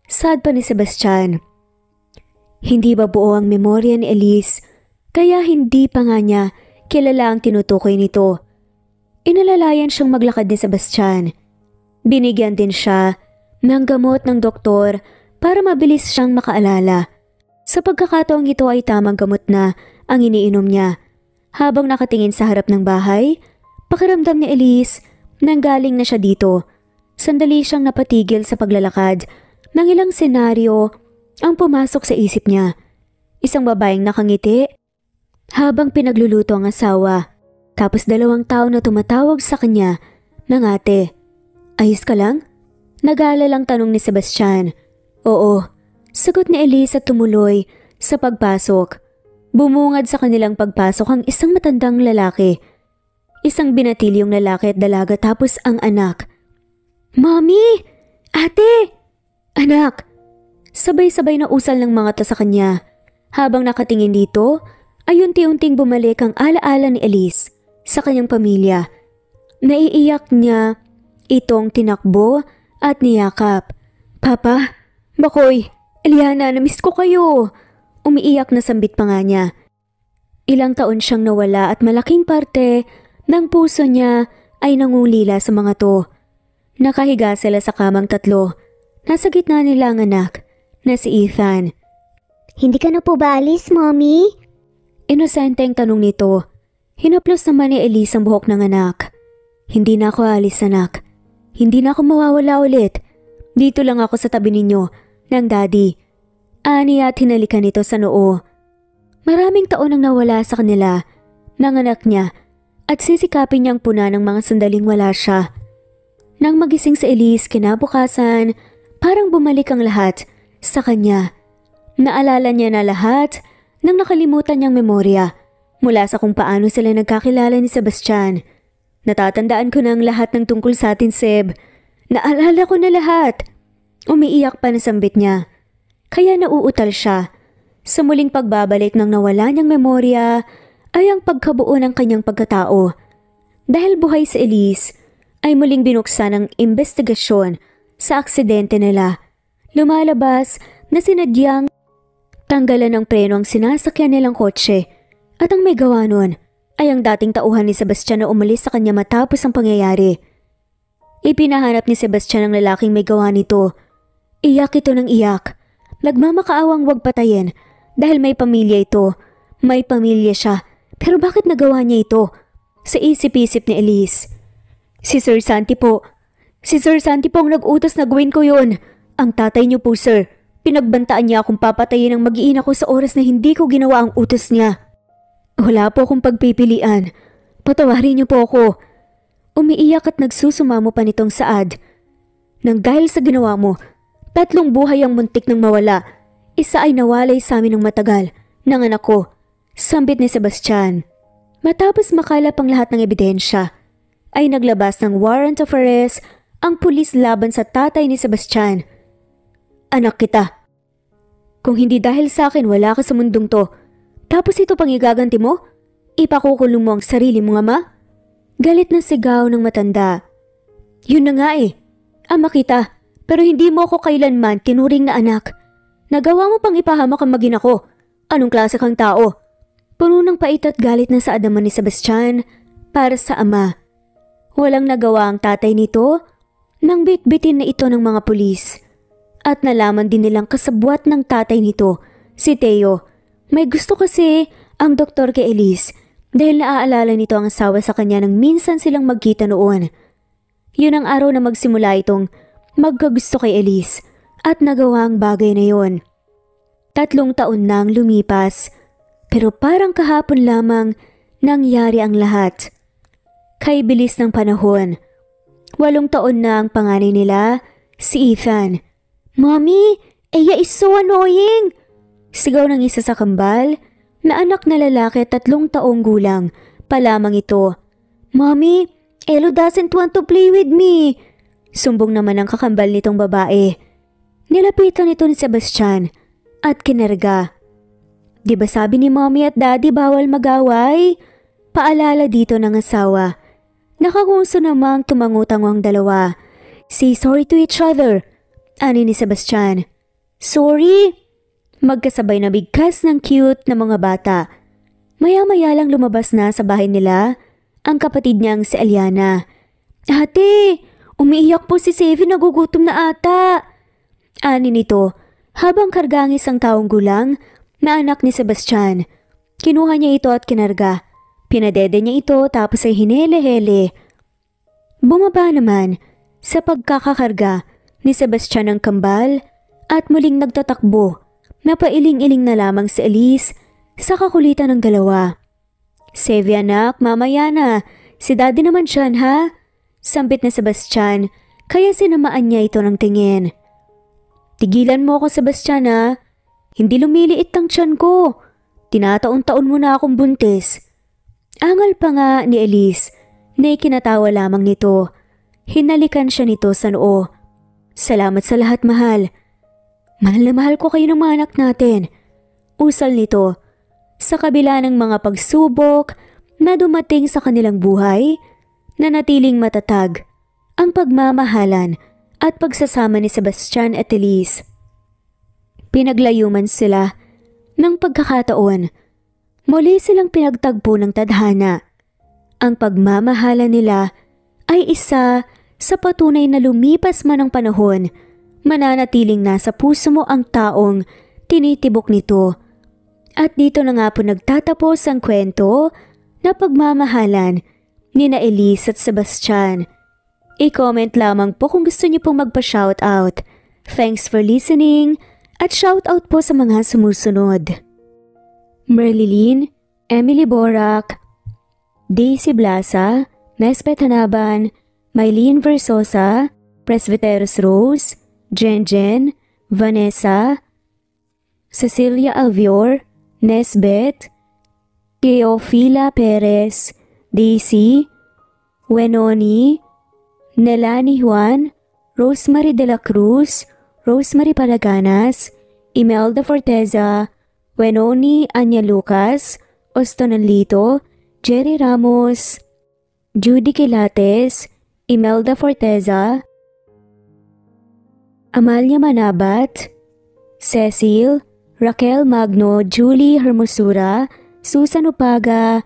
Sad pa ni Sebastian. Hindi ba buo ang memorya ni Elise kaya hindi pa nga niya kilala ang tinutukoy nito. Inalalayan siyang maglakad ni Sebastian. Binigyan din siya ng gamot ng doktor para mabilis siyang makaalala. Sa pagkakataong ito ay tamang gamot na ang iniinom niya. Habang nakatingin sa harap ng bahay, pakiramdam ni Elise nang galing na siya dito. Sandali siyang napatigil sa paglalakad. Nang ilang senaryo ang pumasok sa isip niya. Isang babaeng nakangiti habang pinagluluto ang asawa. Tapos 2 tao na tumatawag sa kanya ng ate. Ayos ka lang? Nag-aalalang tanong ni Sebastian. Oo, sagot ni Elise at tumuloy sa pagpasok. Bumungad sa kanilang pagpasok ang isang matandang lalaki. Isang binatilyong lalaki at dalaga tapos ang anak. Mami! Ate! Anak! Sabay-sabay na usal ng mga to sa kanya. Habang nakatingin dito, ay unti-unting bumalik ang alaala ni Elise sa kanyang pamilya. Naiiyak niya itong tinakbo at niyakap. Papa, Bakoy, Eliana, namiss ko kayo. Umiiyak na sambit pa nga niya. Ilang taon siyang nawala at malaking parte ng puso niya ay nangulila sa mga to. Nakahiga sila sa kamang 3. Nasa gitna nila ang anak na si Ethan. Hindi ka na po ba alis, Mommy? Inosenteng tanong nito. Hinaplos naman ni Elise ang buhok ng anak. Hindi na ako alis, anak. Hindi na ako mawawala ulit. Dito lang ako sa tabi ninyo ng daddy. Ani at hinalikan nito sa noo. Maraming taon nang nawala sa kanila ng anak niya at sisikapin niyang puna ng mga sandaling wala siya. Nang magising si Elise kinabukasan, parang bumalik ang lahat sa kanya. Naalala niya na lahat ng nakalimutan niyang memorya mula sa kung paano sila nagkakilala ni Sebastian. Natatandaan ko na ang lahat ng tungkol sa atin, Seb. Naalala ko na lahat. Umiiyak pa na sambit niya. Kaya nauutal siya. Sa muling pagbabalik ng nawala niyang memorya ay ang pagkabuo ng kanyang pagkatao. Dahil buhay si Elise, ay muling binuksan ang investigasyon sa aksidente nila. Lumalabas na sinadyang Tanggalan ng preno ang sinasakyan nilang kotse at ang may gawa nun ay ang dating tauhan ni Sebastian na umalis sa kanya matapos ang pangyayari. Ipinahanap ni Sebastian ang lalaking may gawa nito. Iyak ito ng iyak. Nagmamakaawang wag patayin dahil may pamilya ito. May pamilya siya. Pero bakit nagawa niya ito? Sa isip-isip ni Elise. Si Sir Santi po. Si Sir Santi po ang nag-utos na gawin ko yun. Ang tatay niyo po, sir. Pinagbantaan niya akong papatayin ang mag-iina ko sa oras na hindi ko ginawa ang utos niya. Wala po akong pagpipilian. Patawarin niyo po ako. Umiiyak at nagsusumamo pa nitong Saad. Nang dahil sa ginawa mo, 3 buhay ang muntik nang mawala. Isa ay nawalay sa amin ng matagal, ng anak ko. Sambit ni Sebastian. Matapos makalap ang lahat ng ebidensya, ay naglabas ng warrant of arrest ang pulis laban sa tatay ni Sebastian. Anak kita. Kung hindi dahil sa akin wala ka sa mundong to, tapos ito pang igaganti mo? Ipakukulong mo ang sarili mong ama? Galit na sigaw ng matanda. Yun na nga eh. Ama kita, pero hindi mo ako kailanman tinuring na anak. Nagawa mo pang ipahamak ang magina ko. Anong klase kang tao? Puno ng pait at galit na sa adaman ni Sebastian para sa ama. Walang nagawa ang tatay nito nang bitbitin na ito ng mga pulis. At nalaman din nilang kasabwat ng tatay nito, si Theo. May gusto kasi ang doktor kay Elise dahil naaalala nito ang asawa sa kanya nang minsan silang magkita noon. Yun ang araw na magsimula itong magkagusto kay Elise at nagawa ang bagay na yon. 3 taon nang lumipas pero parang kahapon lamang nangyari ang lahat. Kay bilis ng panahon, 8 taon na ang panganay nila, si Ethan. Mommy, Eya is so annoying! Sigaw ng isa sa kambal na anak na lalaki 3 taong gulang pa lamang ito. Mommy, Elo doesn't want to play with me. Sumbong naman ang kakambal nitong babae. Nilapitan ito ni Sebastian at kinarga. Di ba sabi ni mommy at daddy bawal magaway? Paalala dito ng asawa. Nakakunso namang tumangutang ang dalawa. Say sorry to each other. Ani ni Sebastian. Sorry? Magkasabay na bigkas ng cute na mga bata. Maya-maya lang lumabas na sa bahay nila ang kapatid niyang si Eliana. Ate, umiiyak po si Sevi, nagugutom na ata. Ani nito habang kargangis ang taong gulang na anak ni Sebastian. Kinuha niya ito at kinarga. Pinadede niya ito tapos ay hinele-hele. Bumaba naman sa pagkakakarga ni Sebastian ang kambal at muling nagtatakbo na pailing-iling na lamang si Elise sa kakulitan ng dalawa. Sevi anak, mamaya na. Si daddy naman siyan ha? Sambit na Sebastian kaya sinamaan niya ito ng tingin. Tigilan mo ako Sebastian ha? Hindi lumiliit ang tiyan ko. Tinataon-taon mo na akong buntis. Angal pa nga ni Elise na ikinatawa lamang nito. Hinalikan siya nito sa noo. Salamat sa lahat mahal. Mahal na mahal ko kayo ng mga anak natin. Usal nito. Sa kabila ng mga pagsubok na dumating sa kanilang buhay, nanatiling matatag ang pagmamahalan at pagsasama ni Sebastian at Elise. Pinaglayuman sila ng pagkakataon. Muli silang pinagtagpo ng tadhana. Ang pagmamahalan nila ay isa sa patunay na lumipas man ang panahon, mananatiling nasa puso mo ang taong tinitibok nito. At dito na nga po nagtatapos ang kwento na pagmamahalan ni na Elise at Sebastian. I-comment lamang po kung gusto niyo pong magpa-shoutout. Thanks for listening at shoutout po sa mga sumusunod. Merlilyn, Emily Borac, Daisy Blasa, Mespet Hanaban, Mylene Versosa, Presbyteros Rose, Jen, Vanessa, Cecilia Alvior, Nesbet, Teofila Perez, Daisy, Wenoni, Nelani Juan, Rosemary de la Cruz, Rosemary Palaganas, Imelda Forteza, Wenoni Anya Lucas, Ostonalito, Jerry Ramos, Judy Quilates, Imelda Forteza, Amalia Manabat, Cecil, Raquel Magno, Julie Hermosura, Susan Upaga,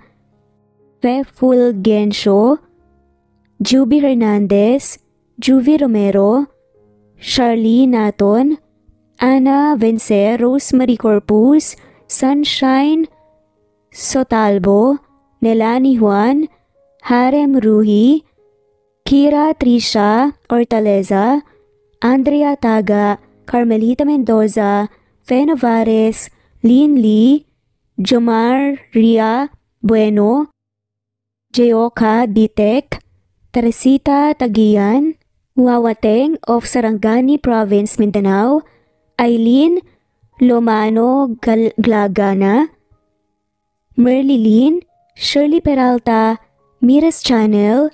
Fe Fulgencio, Juby Hernandez, Juvie Romero, Charlie Naton, Ana Vencer, Rosemary Corpus, Sunshine Sotalbo, Nelani Juan, Harem Ruhi, Kira Trisha Ortaleza, Andrea Taga, Carmelita Mendoza, Fe Novares, Lynn Lee, Jomar Ria Bueno, Jeoka Ditek, Teresita Tagian, Wawateng of Sarangani Province, Mindanao, Eileen Lomano Glagana, Merlilyn, Shirley Peralta, Miras Channel,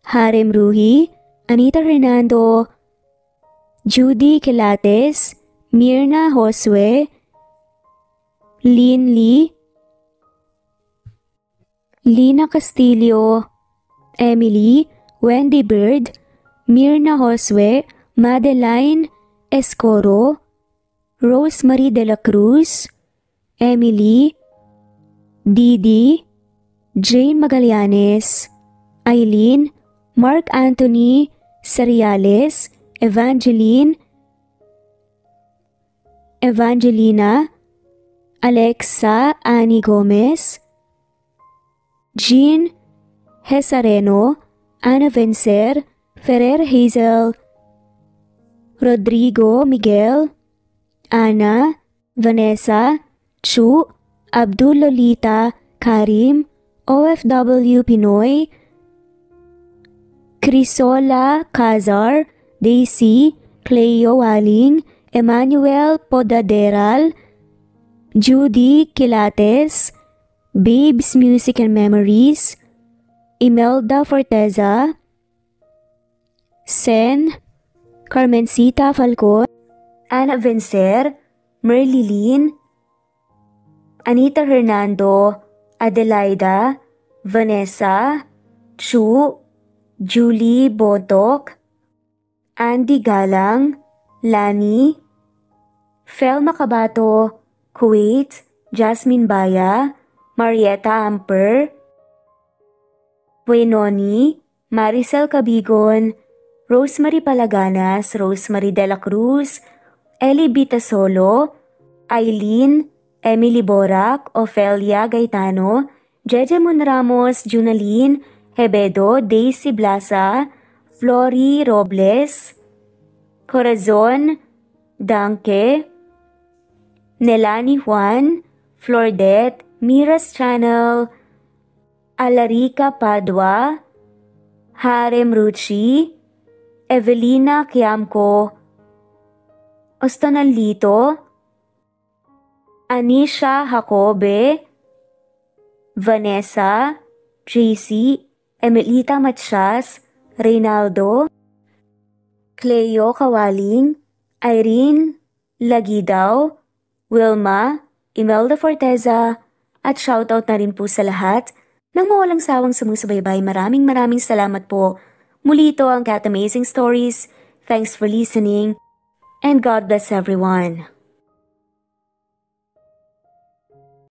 Harem Ruhi, Anita Hernando, Judy Kilates, Mirna Josue, Lynn Lee, Lina Castillo, Emily, Wendy Bird, Mirna Josue, Madeline Escoro, Rosemary de la Cruz, Emily, Didi, Jane Magallanes, Eileen, Mark Anthony Seriales, Evangelina, Alexa Annie Gomez, Jean Hesareno, Ana Vencer, Ferrer Hazel, Rodrigo Miguel, Ana, Vanessa, Chu, Abdul Lolita, Karim, OFW Pinoy, Crisola Cazar, Daisy, Cleo Waling, Emmanuel Podaderal, Judy Kilates, Babes Music and Memories, Imelda Forteza, Sen, Carmencita Falcon, Ana Vencer, Merlilyn, Anita Hernando, Adelaida, Vanessa, Chu, Julie Botok, Andy Galang, Lani, Fel Macabato, Kuwait, Jasmine Baya, Marietta Amper, Buenoni, Maricel Cabigon, Rosemary Palaganas, Rosemary de la Cruz, Ellie Bitasolo, Eileen, Emily Borac, Ofelia Gaetano, Jeje Monramos, Junaline, Hebedo, Daisy Blasa, Flori Robles, Corazon Danke, Nelani Juan, Flordet, Miras Channel, Alarica Padua, Harem Ruchi, Evelina Kiamco, Ostonalito, Anisha Jacobe, Vanessa, JC, Emelita Matias, Reynaldo, Cleo Kawaling, Irene Lagidaw, Wilma, Imelda Forteza, at shoutout na rin po sa lahat ng mawalang sawang sumusubaybay. Maraming salamat po. Muli ito ang Cat Amazing Stories. Thanks for listening and God bless everyone.